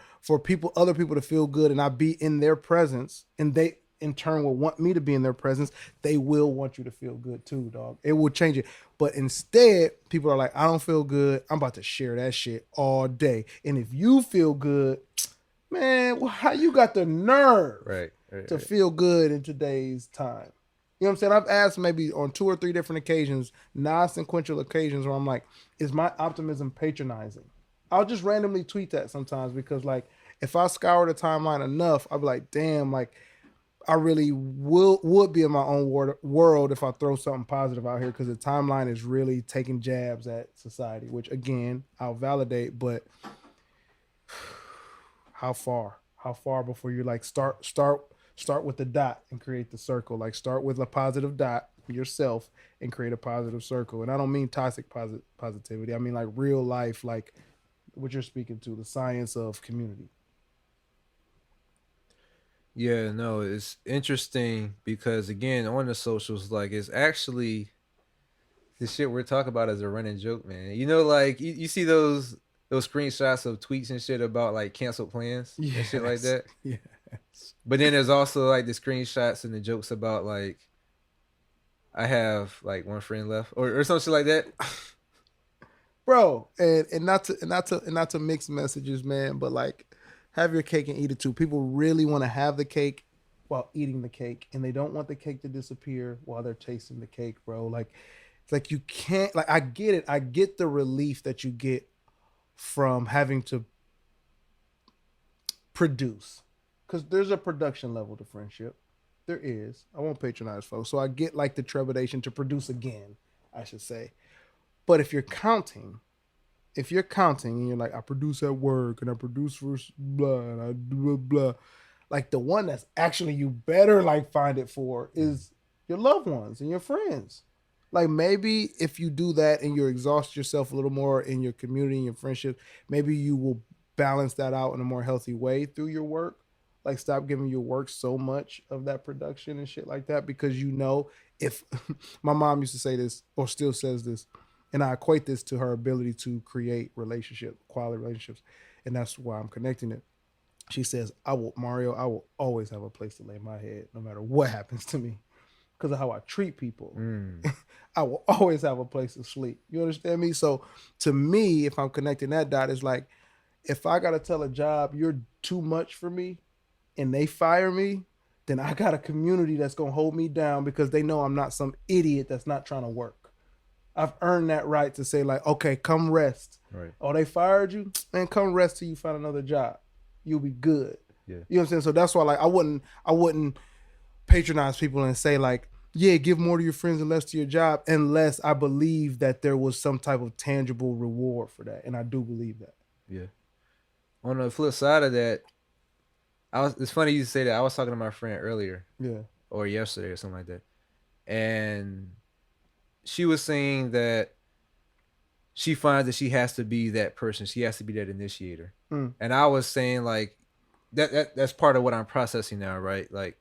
other people to feel good, and I be in their presence, and they in turn will want me to be in their presence, they will want you to feel good too, dog. It will change it. But instead, people are like, I don't feel good. I'm about to share that shit all day. And if you feel good, man, well, how you got the nerve to feel good in today's time? You know what I'm saying? I've asked maybe on 2 or 3 different occasions, non-sequential occasions, where I'm like, is my optimism patronizing? I'll just randomly tweet that sometimes because, like, if I scour the timeline enough, I'll be like, damn, like, I really would be in my own world if I throw something positive out here, because the timeline is really taking jabs at society, which, again, I'll validate, but how far? How far before you like start with the dot and create the circle? Like, start with a positive dot yourself and create a positive circle. And I don't mean toxic positivity. I mean like real life, like what you're speaking to, the science of community. Yeah, no, it's interesting because again, on the socials, like it's actually the shit we're talking about is a running joke, man. You know, like you see those screenshots of tweets and shit about like canceled plans and shit like that. Yes. But then there's also like the screenshots and the jokes about like I have like one friend left or something like that. Bro, and not to mix messages, man, but like have your cake and eat it too. People really want to have the cake while eating the cake, and they don't want the cake to disappear while they're tasting the cake, bro. Like, it's like you can't, like, I get it. I get the relief that you get from having to produce, because there's a production level to friendship. There is. I won't patronize folks, so I get like the trepidation to produce again, I should say. But if you're counting and you're like, I produce at work and I produce for blah and I do blah, like the one that's actually you better like find it for is your loved ones and your friends. Like, maybe if you do that and you exhaust yourself a little more in your community and your friendship, maybe you will balance that out in a more healthy way through your work. Like, stop giving your work so much of that production and shit like that, because you know, if my mom used to say this or still says this, and I equate this to her ability to create quality relationships, and that's why I'm connecting it. She says, I will always have a place to lay my head no matter what happens to me, because of how I treat people. I will always have a place to sleep. You understand me? So to me, if I'm connecting that dot, it's like, if I got to tell a job, you're too much for me, and they fire me, then I got a community that's going to hold me down because they know I'm not some idiot that's not trying to work. I've earned that right to say, like, okay, come rest. Right. Oh, they fired you? Man, come rest till you find another job. You'll be good. Yeah. You know what I'm saying? So that's why, like, I wouldn't patronize people and say, like, yeah, give more to your friends and less to your job, unless I believe that there was some type of tangible reward for that. And I do believe that. Yeah. On the flip side of that, it's funny you say that. I was talking to my friend earlier. Yeah. Or yesterday or something like that. And she was saying that she finds that she has to be that person. She has to be that initiator. And I was saying, like, that's part of what I'm processing now, right? Like,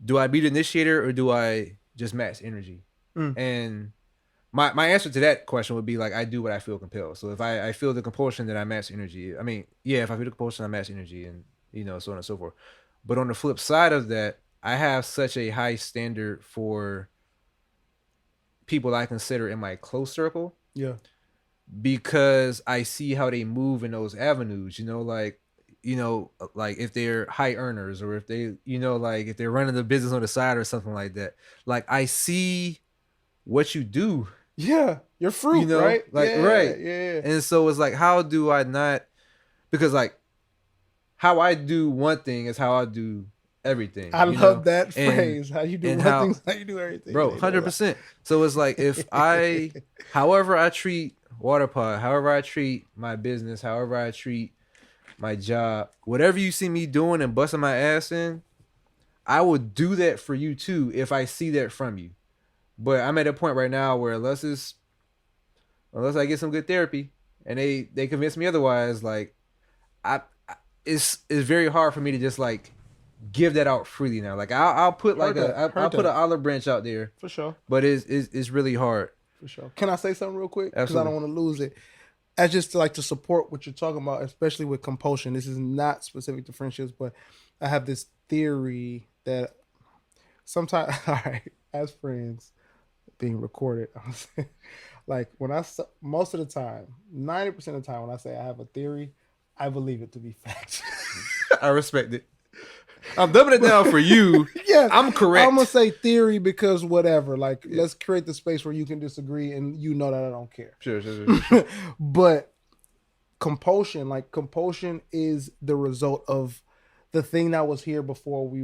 do I be the initiator or do I just match energy? And my answer to that question would be, like, I do what I feel compelled. So if I feel the compulsion, then I match energy. I mean, yeah, if I feel the compulsion, I match energy, and, you know, so on and so forth. But on the flip side of that, I have such a high standard for people I consider in my close circle. Yeah. Because I see how they move in those avenues, you know, like if they're high earners, or if they, you know, like if they're running the business on the side or something like that. Like, I see what you do. Yeah. Your fruit, you know, right? Like, yeah, right. Yeah. And so it's like, how do I not, because like how I do one thing is how I do everything. I love that phrase. How you do one thing, how you do everything. Bro, 100%. So it's like however I treat Waterpod, however I treat my business, however I treat my job, whatever you see me doing and busting my ass in, I will do that for you too if I see that from you. But I'm at a point right now where unless I get some good therapy and they convince me otherwise, like it's very hard for me to just like give that out freely now. Like I'll put I'll put an olive branch out there for sure, but it's really hard for sure. Can I say something real quick? Because I don't want to lose it. I just like to support what you're talking about, especially with compulsion. This is not specific to friendships, but I have this theory that sometimes, all right, as friends being recorded, I'm saying, like most of the time, 90% of the time when I say I have a theory, I believe it to be fact. I respect it. I'm dumbing it down for you. Yes, I'm correct. I'm gonna say theory because whatever. Like, let's create the space where you can disagree, and you know that I don't care. Sure. But compulsion is the result of the thing that was here before we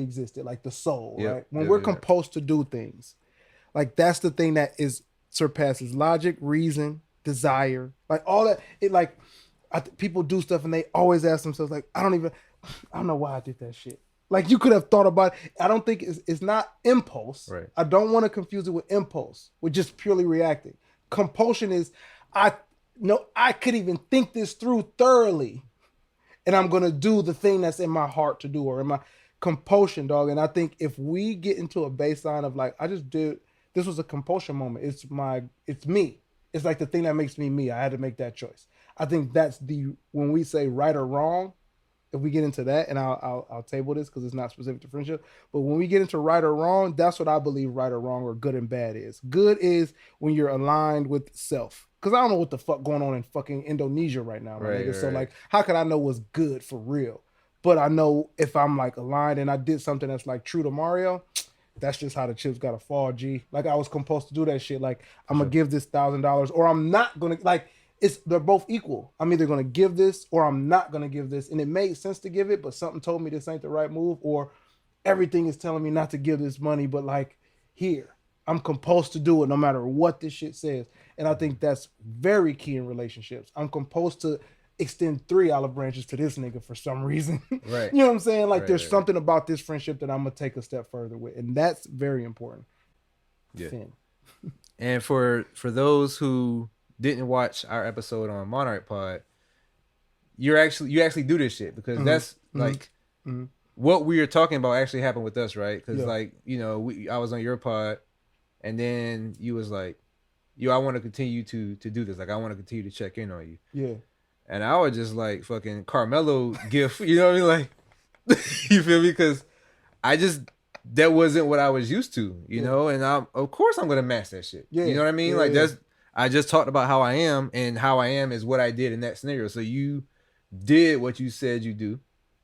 existed, like the soul, right? When we're compulsed to do things, like that's the thing that surpasses logic, reason, desire, like all that. It like. People do stuff and they always ask themselves like, I don't know why I did that shit. Like you could have thought about it. I don't think it's not impulse. Right. I don't want to confuse it with impulse, with just purely reacting. Compulsion is, I could even think this through thoroughly and I'm going to do the thing that's in my heart to do or in my compulsion, dog. And I think if we get into a baseline of like, this was a compulsion moment. It's me. It's like the thing that makes me. I had to make that choice. I think that's when we say right or wrong, if we get into that, and I'll table this because it's not specific to friendship, but when we get into right or wrong, that's what I believe right or wrong or good and bad is. Good is when you're aligned with self. Because I don't know what the fuck going on in fucking Indonesia right now, my nigga. So like, how can I know what's good for real? But I know if I'm like aligned and I did something that's like true to Mario, that's just how the chips gotta fall, G. Like I was compulsed to do that shit. Like I'm gonna give this $1,000 or I'm not gonna like. They're both equal. I'm either going to give this or I'm not going to give this. And it made sense to give it, but something told me this ain't the right move, or everything is telling me not to give this money, but like here, I'm compulsed to do it no matter what this shit says. And I think that's very key in relationships. I'm compulsed to extend 3 olive branches to this nigga for some reason. Right. You know what I'm saying? Like there's something about this friendship that I'm going to take a step further with. And that's very important. Yeah. And for those who didn't watch our episode on Monarch Pod, you actually do this shit because that's like what we are talking about actually happened with us, right? Because like, you know, I was on your pod and then you was like, yo, I want to continue to do this. Like I want to continue to check in on you. Yeah. And I was just like fucking Carmelo gift, you know what I mean? Like, you feel me? Because that wasn't what I was used to, you know? And of course I'm going to match that shit. Yeah. You know what I mean? Like I just talked about how I am, and how I am is what I did in that scenario. So you did what you said you do,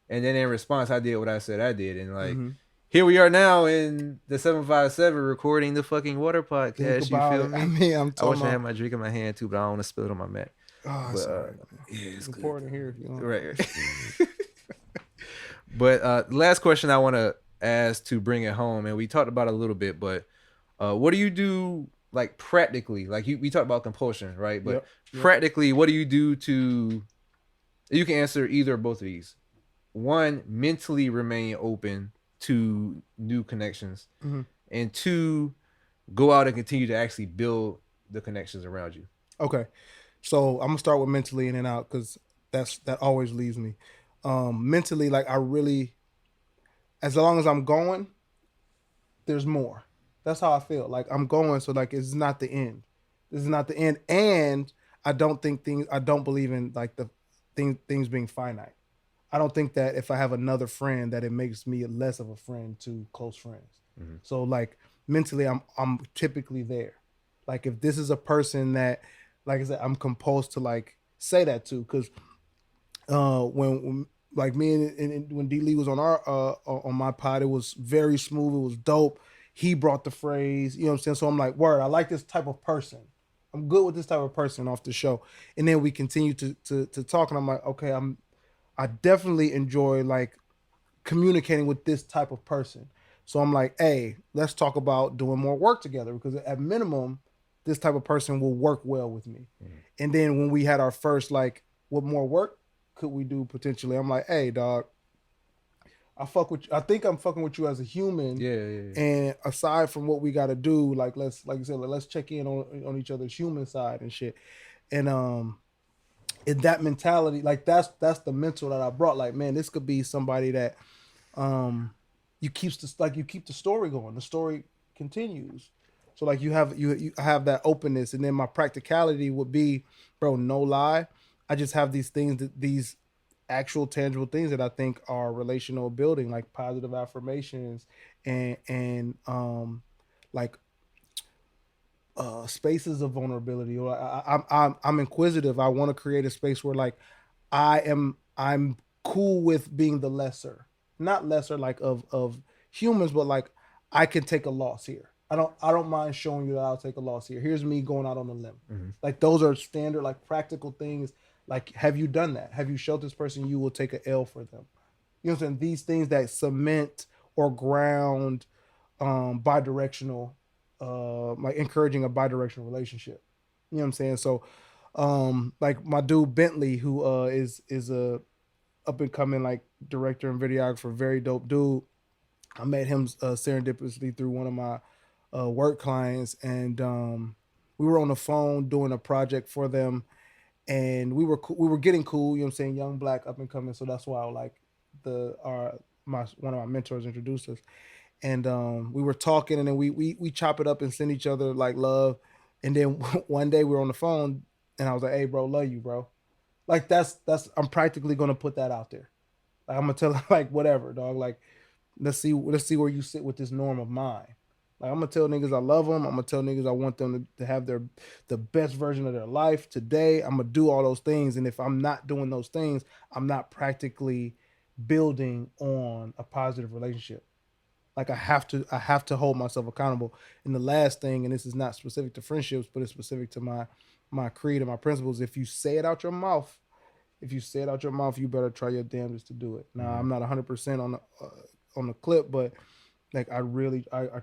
and then in response, I did what I said I did, and like here we are now in the 757 recording the fucking water podcast. You feel me? I mean, I wish I had my drink in my hand too, but I don't want to spill it on my mat. Oh, but, sorry. Yeah, it's important here if you want. Right. But last question I want to ask to bring it home, and we talked about it a little bit, but what do you do? Like practically, like we talked about compulsion, right? But practically, what do you do to? You can answer either or both of these. One, mentally remain open to new connections, and 2, go out and continue to actually build the connections around you. Okay, so I'm gonna start with mentally and then out because that always leaves me. Mentally, like I really, as long as I'm going, there's more. That's how I feel. Like I'm going, so like it's not the end. This is not the end, and I don't believe in like the things being finite. I don't think that if I have another friend that it makes me less of a friend to close friends. So like mentally, I'm typically there. Like if this is a person that, like I said, I'm compulsed to like say that to, because when like me and when D Lee was on on my pod, it was very smooth. It was dope. He brought the phrase, you know what I'm saying? So I'm like, word, I like this type of person. I'm good with this type of person off the show. And then we continue to talk, and I'm like, okay, I definitely enjoy like communicating with this type of person. So I'm like, hey, let's talk about doing more work together because at minimum, this type of person will work well with me. And then when we had our first, like, what more work could we do potentially? I'm like, hey, dog, I fuck with you. I think I'm fucking with you as a human. Yeah. And aside from what we got to do, like, like you said, let's check in on each other's human side and shit. And in that mentality, like that's the mental that I brought. Like, man, this could be somebody that you keep the story going. The story continues. So like you have that openness, and then my practicality would be, bro, no lie, I just have these things these actual tangible things that I think are relational building, like positive affirmations and like spaces of vulnerability. Or I'm inquisitive. I want to create a space where like I'm cool with being the lesser, not lesser like of humans, but like I can take a loss here. I don't mind showing you that I'll take a loss here. Here's me going out on a limb. Mm-hmm. Like those are standard, like practical things. Like, have you done that? Have you showed this person you will take an L for them? You know what I'm saying? These things that cement or ground bidirectional, like encouraging a bidirectional relationship. You know what I'm saying? So like my dude Bentley, who is a up and coming like director and videographer, very dope dude. I met him serendipitously through one of my work clients, and we were on the phone doing a project for them, and we were getting cool. You know what I'm saying? Young black up and coming. So that's why I like one of my mentors introduced us, and we were talking, and then we chop it up and send each other like love, and then one day we were on the phone, and I was like, "Hey, bro, love you, bro." Like that's I'm practically gonna put that out there. Like I'm gonna tell her like whatever, dog. Like let's see where you sit with this norm of mine. Like I'm gonna tell niggas I love them. I'm gonna tell niggas I want them to have the best version of their life today. I'm gonna do all those things, and if I'm not doing those things, I'm not practically building on a positive relationship. Like I have to hold myself accountable. And the last thing, and this is not specific to friendships, but it's specific to my creed and my principles. If you say it out your mouth, you better try your damnedest to do it. Now, I'm not 100% on the clip, but like I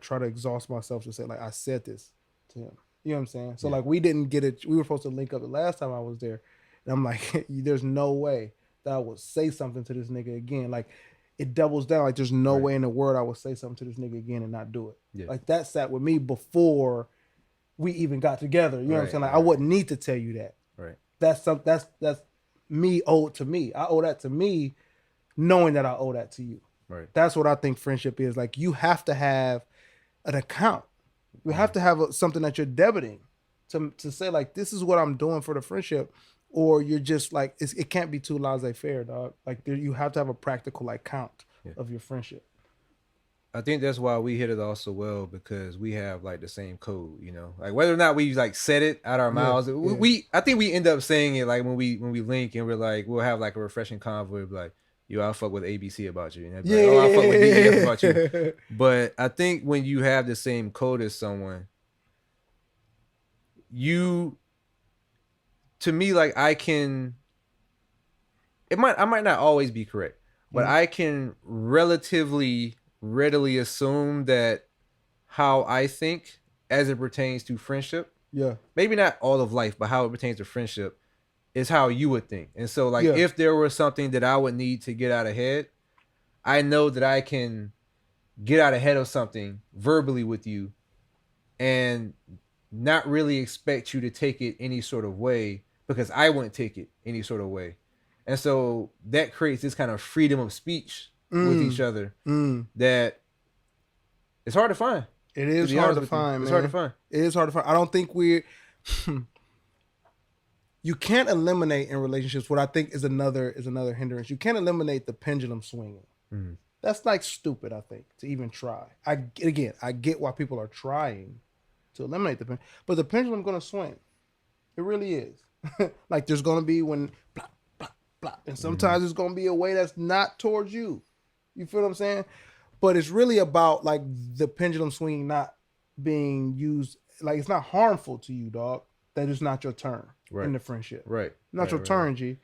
try to exhaust myself to say like I said this to him. You know what I'm saying? So like we didn't get it. We were supposed to link up the last time I was there, and I'm like, there's no way that I would say something to this nigga again. Like it doubles down. Like there's no way in the world I would say something to this nigga again and not do it. Yeah. Like that sat with me before we even got together. You know what I'm saying? Like I wouldn't need to tell you that. Right. That's me owed to me. I owe that to me, knowing that I owe that to you. Right. That's what I think friendship is. Like you have to have an account. You have to have something that you're debiting to say like this is what I'm doing for the friendship, or you're just like it can't be too laissez-faire, dog. Like you have to have a practical like count of your friendship. I think that's why we hit it off so well, because we have like the same code, you know, like whether or not we like said it out our mouths. I think we end up saying it like when we link and we're like, we'll have like a refreshing convo, like, yo, I'll fuck with ABC about you. And like, oh, I'll fuck with DEF about you. But I think when you have the same code as someone, to me, like I might not always be correct, but I can relatively readily assume that how I think as it pertains to friendship, maybe not all of life, but how it pertains to friendship is how you would think. And so like if there was something that I would need to get out ahead, I know that I can get out ahead of something verbally with you and not really expect you to take it any sort of way, because I wouldn't take it any sort of way. And so that creates this kind of freedom of speech with each other that it's hard to find. It is hard to find, man. It's hard to find. It is hard to find. I don't think you can't eliminate in relationships what I think is another hindrance. You can't eliminate the pendulum swinging. That's like stupid, I think, to even try. I get why people are trying to eliminate the pendulum, but the pendulum's going to swing. It really is. Like there's going to be when blah, blah, blah, and sometimes it's going to be a way that's not towards you. You feel what I'm saying? But it's really about like the pendulum swinging not being used. Like it's not harmful to you, dog. That is not your turn in the friendship. Right. Not your turn, G.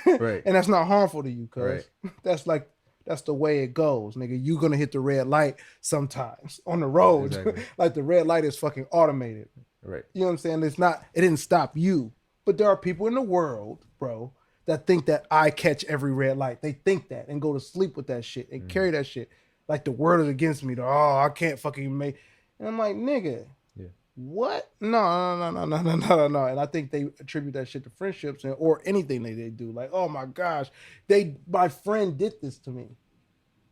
Right. And that's not harmful to you, cuz. That's like That's the way it goes, nigga. You're gonna hit the red light sometimes on the road. Exactly. Like the red light is fucking automated. Right. You know what I'm saying? It didn't stop you. But there are people in the world, bro, that think that I catch every red light. They think that and go to sleep with that shit and carry that shit. Like the world is against me. I can't fucking make. And I'm like, nigga, what? No. And I think they attribute that shit to friendships or anything they do. Like, oh my gosh, my friend did this to me.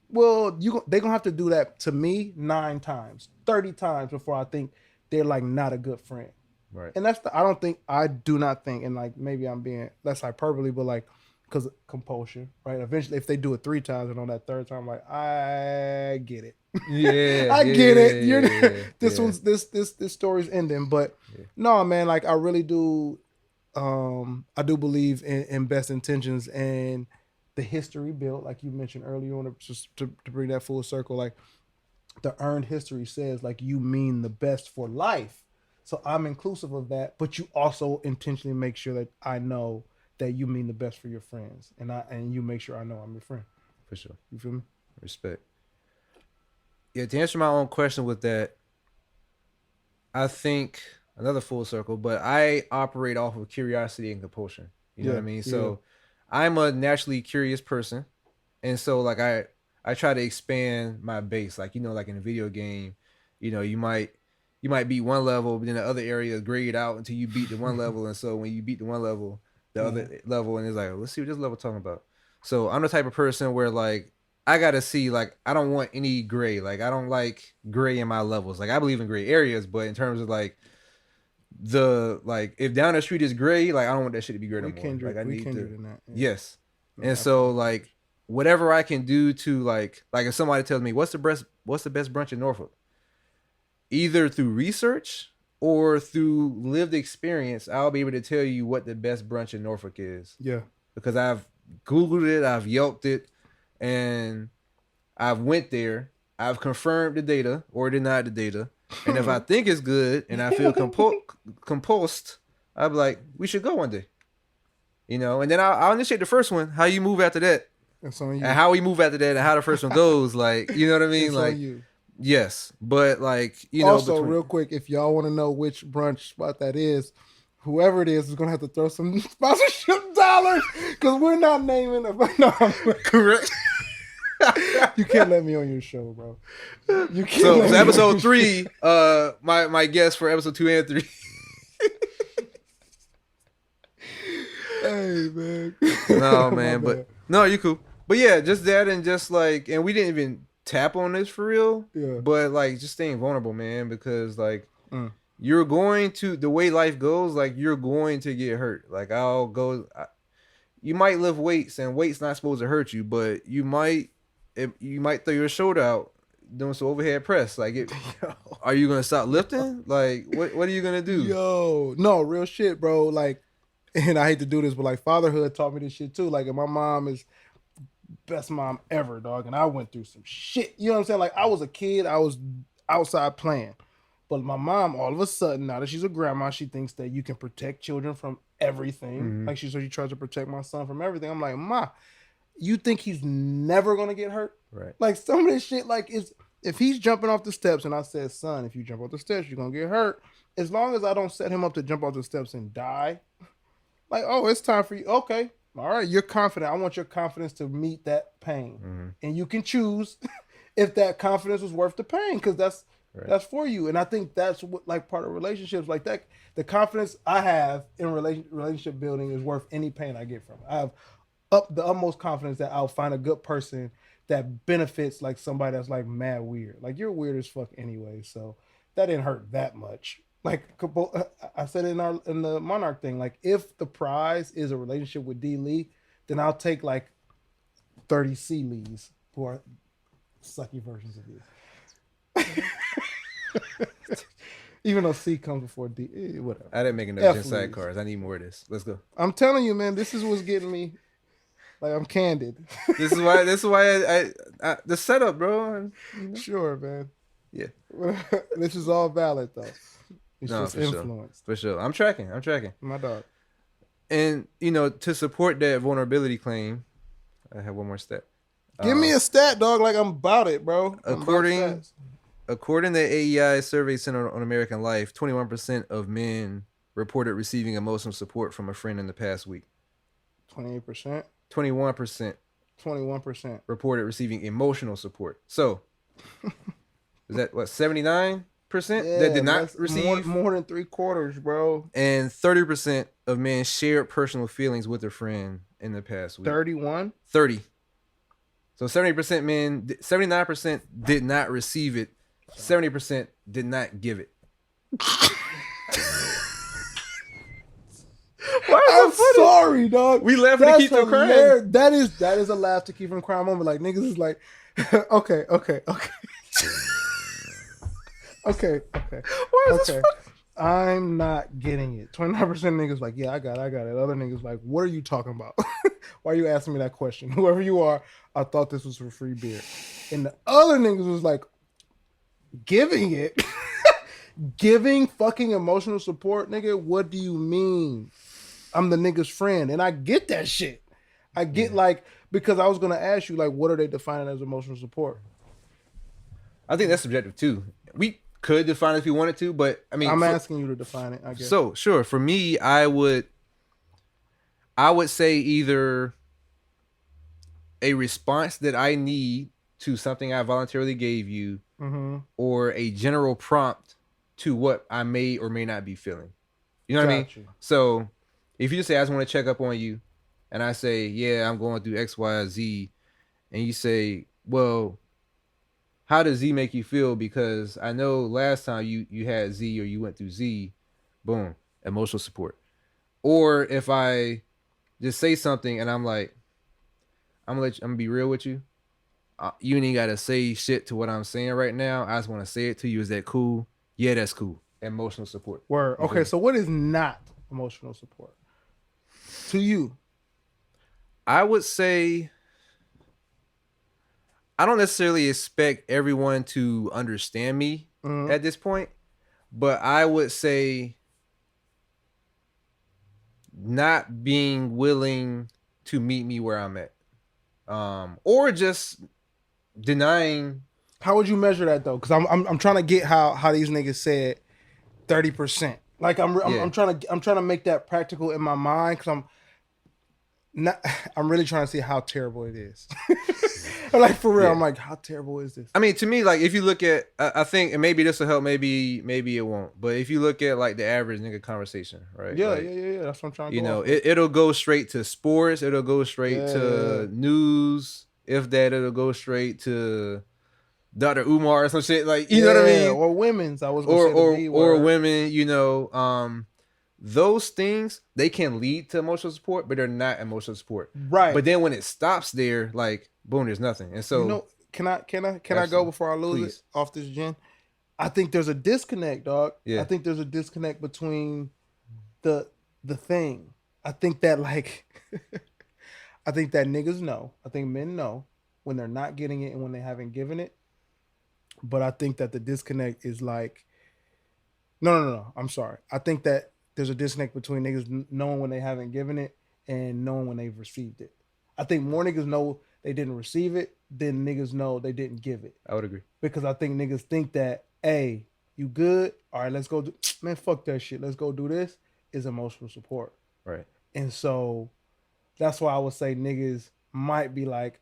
Well, they gonna have to do that to me 9 times, 30 times before I think they're like not a good friend. Right. And I do not think, and like maybe I'm being less hyperbole, but like because compulsion, right? Eventually, if they do it 3 times and on that 3rd time, I'm like, I get it. Yeah, I get it. This story's ending, but no, man. Like I really do. I do believe in best intentions and the history built, like you mentioned earlier on, just to bring that full circle. Like the earned history says, like you mean the best for life. So I'm inclusive of that, but you also intentionally make sure that I know that you mean the best for your friends, and you make sure I know I'm your friend. For sure. You feel me? Respect. Yeah, to answer my own question with that, I think another full circle, but I operate off of curiosity and compulsion. You know what I mean? So I'm a naturally curious person. And so like I try to expand my base. Like, like in a video game, you might beat one level, but then the other area grade out until you beat the one level. And so when you beat the one level, the other level, and it's like, let's see what this level talking about. So I'm the type of person where like I gotta see, like, I don't want any gray. Like, I don't like gray in my levels. Like, I believe in gray areas, but in terms of like if down the street is gray, like I don't want that shit to be gray no more. Like I need to. Yes. And so like whatever I can do to like if somebody tells me what's the best brunch in Norfolk, either through research or through lived experience, I'll be able to tell you what the best brunch in Norfolk is. Yeah. Because I've Googled it, I've Yelped it, and I've went there. I've confirmed the data or denied the data. And if I think it's good and I feel compulsed, I'll be like, we should go one day. And then I'll initiate the first one. How you move after that. It's on you. And how we move after that and how the first one goes. Like, you know what I mean? It's like, on you. Yes. But like, Also, real quick, if y'all want to know which brunch spot that is, whoever it is going to have to throw some sponsorship dollars because we're not naming it. No, correct. You can't let me on your show, bro. You can't. So episode 3, my guest for episode 2 and 3. Hey man. No man, but no, you cool. But yeah, just that and just like, and we didn't even tap on this for real. Yeah. But like, just staying vulnerable, man, because like you're going to, the way life goes, like you're going to get hurt. Like you might lift weights, and weights not supposed to hurt you, but you might throw your shoulder out doing some overhead press. Like, are you gonna stop lifting? Like, what are you gonna do? Yo, no, real shit, bro. Like, and I hate to do this, but like fatherhood taught me this shit too. Like, and my mom is best mom ever, dog. And I went through some shit. You know what I'm saying? Like, I was a kid, I was outside playing. But my mom, all of a sudden, now that she's a grandma, she thinks that you can protect children from everything. Mm-hmm. Like, she tries to protect my son from everything. I'm like, Ma, you think he's never gonna get hurt? Right. Like, some of this shit, like, if he's jumping off the steps, and I said, son, if you jump off the steps, you're gonna get hurt. As long as I don't set him up to jump off the steps and die, like, oh, it's time for you. Okay, all right, you're confident. I want your confidence to meet that pain, and you can choose if that confidence was worth the pain, because that's for you. And I think that's what, like, part of relationships like that. The confidence I have in relationship building is worth any pain I get from it. I have the utmost confidence that I'll find a good person that benefits like somebody that's like mad weird. Like, you're weird as fuck anyway, so that didn't hurt that much. Like, I said in the Monarch thing, like, if the prize is a relationship with D. Lee, then I'll take like 30 C. Lees who are sucky versions of you. Even though C comes before D, whatever. I didn't make enough inside cards. I need more of this. Let's go. I'm telling you, man, this is what's getting me. Like, I'm candid. This is why I the setup, bro. Sure, man. Yeah. This is all valid though. It's just influence. For sure. I'm tracking. My dog. And to support that vulnerability claim, I have one more step. Give me a stat, dog. Like I'm about it, bro. According to AEI survey center on American Life, 21% of men reported receiving emotional support from a friend in the past week. 28%. 21%. 21% reported receiving emotional support. So is that what 79% that did not receive more than 3/4, bro? And 30% of men shared personal feelings with a friend in the past week. 30. So 70% men, 79% did not receive it. 70% did not give it. I'm sorry, dog. We laughed to keep from crying. That is a laugh to keep from crying moment. Like niggas is like, okay. Okay. Why is this I'm not getting it. 29% niggas like, yeah, I got it. Other niggas like, what are you talking about? Why are you asking me that question? Whoever you are, I thought this was for free beer. And the other niggas was like, giving it. Giving fucking emotional support, nigga. What do you mean? I'm the nigga's friend. And I get that shit. I get like, because I was going to ask you, like, what are they defining as emotional support? I think that's subjective too. We could define it if we wanted to, but I mean, I'm asking you to define it, I guess. So sure, for me, I would say either a response that I need to something I voluntarily gave you, or a general prompt to what I may or may not be feeling. You know what I mean? So if you just say, I just want to check up on you, and I say, yeah, I'm going through X, Y, Z, and you say, well, how does Z make you feel? Because I know last time you had Z or you went through Z, boom, emotional support. Or if I just say something and I'm like, I'm gonna be real with you. You ain't gotta say shit to what I'm saying right now. I just want to say it to you. Is that cool? Yeah, that's cool. Emotional support. Word. Okay, so what is not emotional support to you? I would say I don't necessarily expect everyone to understand me at this point, but I would say not being willing to meet me where I'm at, or just denying. How would you measure that though? Because I'm trying to get how these niggas said 30%. Like I'm trying to make that practical in my mind because I'm really trying to see how terrible it is. Like for real, I'm like, how terrible is this? I mean, to me, like if you look at, I think, and maybe this will help, maybe it won't. But if you look at like the average nigga conversation, right? Yeah, like, yeah. That's what I'm trying to. You know, it'll go straight to sports. It'll go straight to news. If that, it'll go straight to Dr. Umar or some shit. Like you know what I mean? Or women's. I was gonna say the B word. Or women. You know, those things, they can lead to emotional support, but they're not emotional support. Right. But then when it stops there, like boom, there's nothing. And so, you know, can I go before I lose it off this gen? I think there's a disconnect, dog. Yeah. I think there's a disconnect between the thing. I think that like I think that niggas know. I think men know when they're not getting it and when they haven't given it. But I think that the disconnect is like no. I'm sorry. I think that there's a disconnect between niggas knowing when they haven't given it and knowing when they've received it. I think more niggas know they didn't receive it than niggas know they didn't give it. I would agree. Because I think niggas think that, hey, you good? All right, let's go. Man, fuck that shit. Let's go do this. Is emotional support. Right. And so that's why I would say niggas might be like,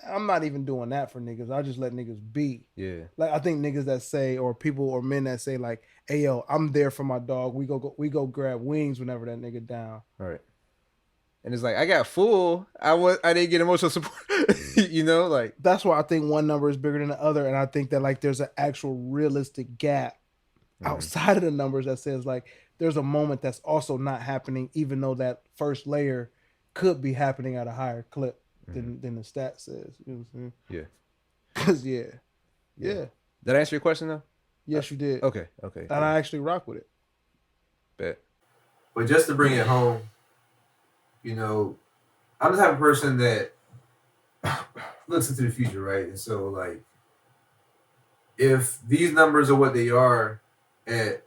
I'm not even doing that for niggas. I just let niggas be. Yeah. Like I think niggas that say, or people or men that say like, hey yo, I'm there for my dog. We go grab wings whenever that nigga down. All right. And it's like I got full. I didn't get emotional support. You know, like that's why I think one number is bigger than the other, and I think that like there's an actual realistic gap outside of the numbers that says like there's a moment that's also not happening, even though that first layer could be happening at a higher clip than the stat says. You know what I'm saying? Yeah. Cause yeah. Did I answer your question though? Yes, you did. Okay. And I actually rock with it. Bet. But just to bring it home, you know, I'm the type of person that looks into the future, right? And so, like, if these numbers are what they are at,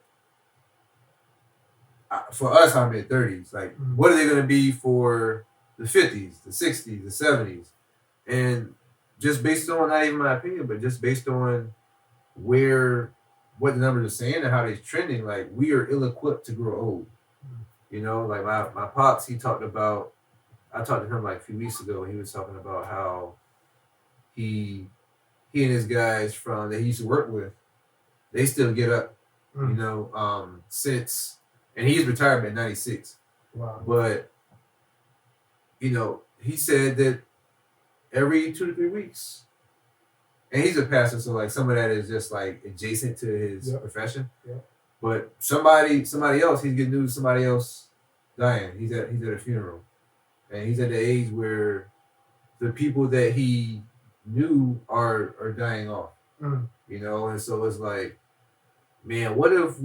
for us, our mid-30s, like, what are they going to be for the 50s, the 60s, the 70s? And just based on, not even my opinion, but just based on what the numbers are saying and how they're trending, like we are ill equipped to grow old. You know, like my pops, I talked to him like a few weeks ago, and he was talking about how he and his guys from that he used to work with, they still get up, you know, since, and he's retired at 96. Wow. But, you know, he said that every 2 to 3 weeks, and he's a pastor, so like some of that is just like adjacent to his profession. Yep. But somebody else, he's getting news, somebody else dying. He's at a funeral. And he's at the age where the people that he knew are dying off. You know, and so it's like, man, what if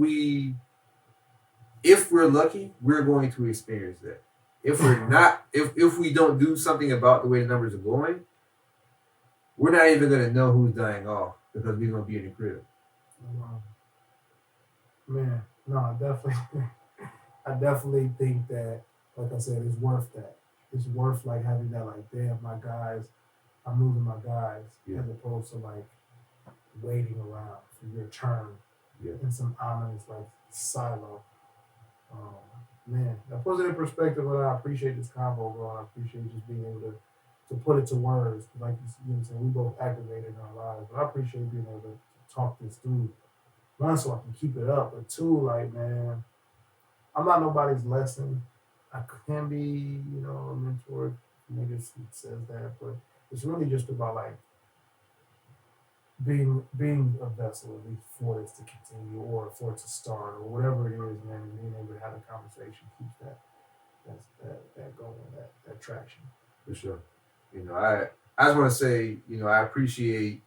we're lucky, we're going to experience that. If we're not, if we don't do something about the way the numbers are going, we're not even gonna know who's dying off because we're gonna be in the crib. Wow. Man, no, I definitely think that, like I said, it's worth that. It's worth like having that, like, damn, my guys, I'm losing my guys, as opposed to like waiting around for your turn in some ominous like silo. Man, that puts it in perspective, and I appreciate this convo, bro. I appreciate just being able to put it to words. Like you know, we both activated in our lives, but I appreciate being able to talk this through. One, so I can keep it up, but two, like, man, I'm not nobody's lesson. I can be, you know, a mentor. Niggas says that, but it's really just about like being a vessel at least for this to continue or for it to start or whatever it is, man. And being able to have a conversation keeps that going, that traction. For sure. You know, I just want to say, you know, I appreciate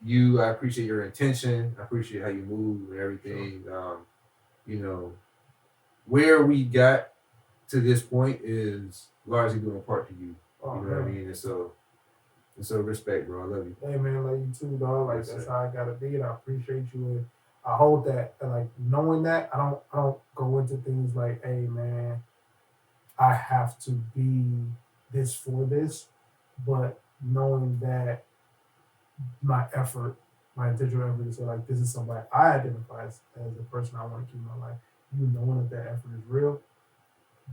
you. I appreciate your intention. I appreciate how you move and everything. Sure. You know, where we got to this point is largely due in part to you. You know what I mean? And so respect, bro. I love you. Hey man, like you too, dog. Like that's how I gotta be, and I appreciate you. And I hold that, and like knowing that, I don't go into things like, hey man, I have to be this for this, but knowing that my effort, my intentional effort is like this is somebody I identify as the person I want to keep in my life. You knowing that effort is real,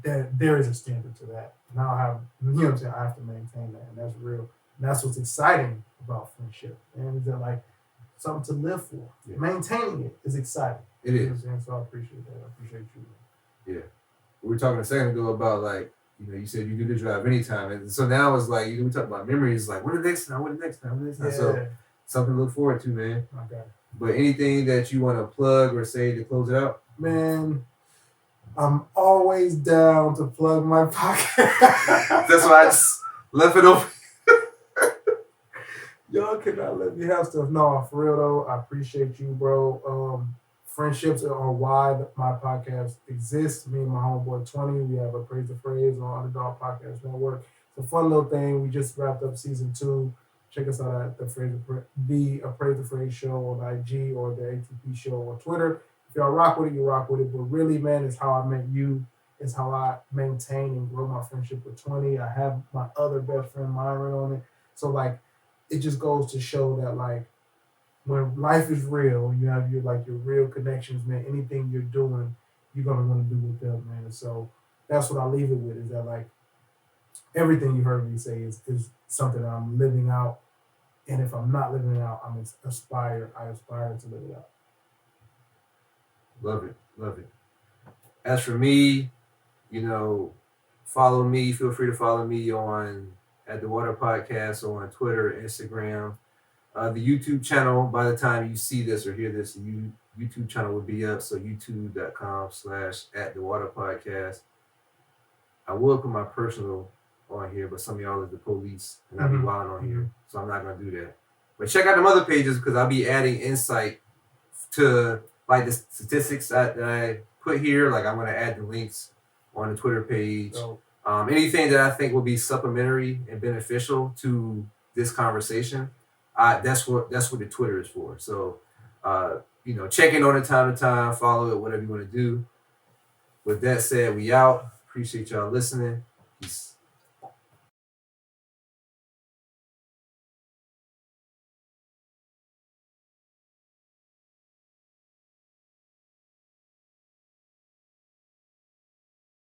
that there is a standard to that. Now I have, you know what I'm saying, I have to maintain that, and that's real. And that's what's exciting about friendship, and is that like something to live for. Yeah. Maintaining it is exciting. It is. You know what I'm saying? So I appreciate that. I appreciate you. Yeah. We were talking a second ago about like, you know, you said you do the drive anytime. And so now it's like, you know, we talk about memories, like, when the next time? Yeah. So something to look forward to, man. Okay. But anything that you want to plug or say to close it out? Man, I'm always down to plug my podcast. That's why I just left it open. Y'all cannot let me have stuff. No, for real though, I appreciate you, bro. Friendships are why my podcast exists. Me and my homeboy 20, we have Appraise on Underdog Podcast Network. It's a fun little thing. We just wrapped up season 2. Check us out at the Appraise Show on IG or the ATP Show on Twitter. If y'all rock with it, you rock with it. But really, man, it's how I met you. It's how I maintain and grow my friendship with 20. I have my other best friend Myron on it. So like, it just goes to show that like when life is real, you have your real connections, man. Anything you're doing, you're gonna want to do with them, man. And so that's what I leave it with, is that like everything you heard me say is something that I'm living out. And if I'm not living it out, I aspire to live it out. Love it. As for me, you know, follow me. Feel free to follow me on at the Water Podcast on Twitter, Instagram. The YouTube channel, by the time you see this or hear this, the YouTube channel will be up. So youtube.com/@thewaterpodcast. I will put my personal on here, but some of y'all is the police and I'll be wilding on here. So I'm not going to do that. But check out them other pages because I'll be adding insight to like the statistics that I put here. Like I'm going to add the links on the Twitter page. Oh. Anything that I think will be supplementary and beneficial to this conversation, that's what the Twitter is for. So, you know, check in on it time to time, follow it, whatever you want to do. With that said, we out. Appreciate y'all listening. Peace.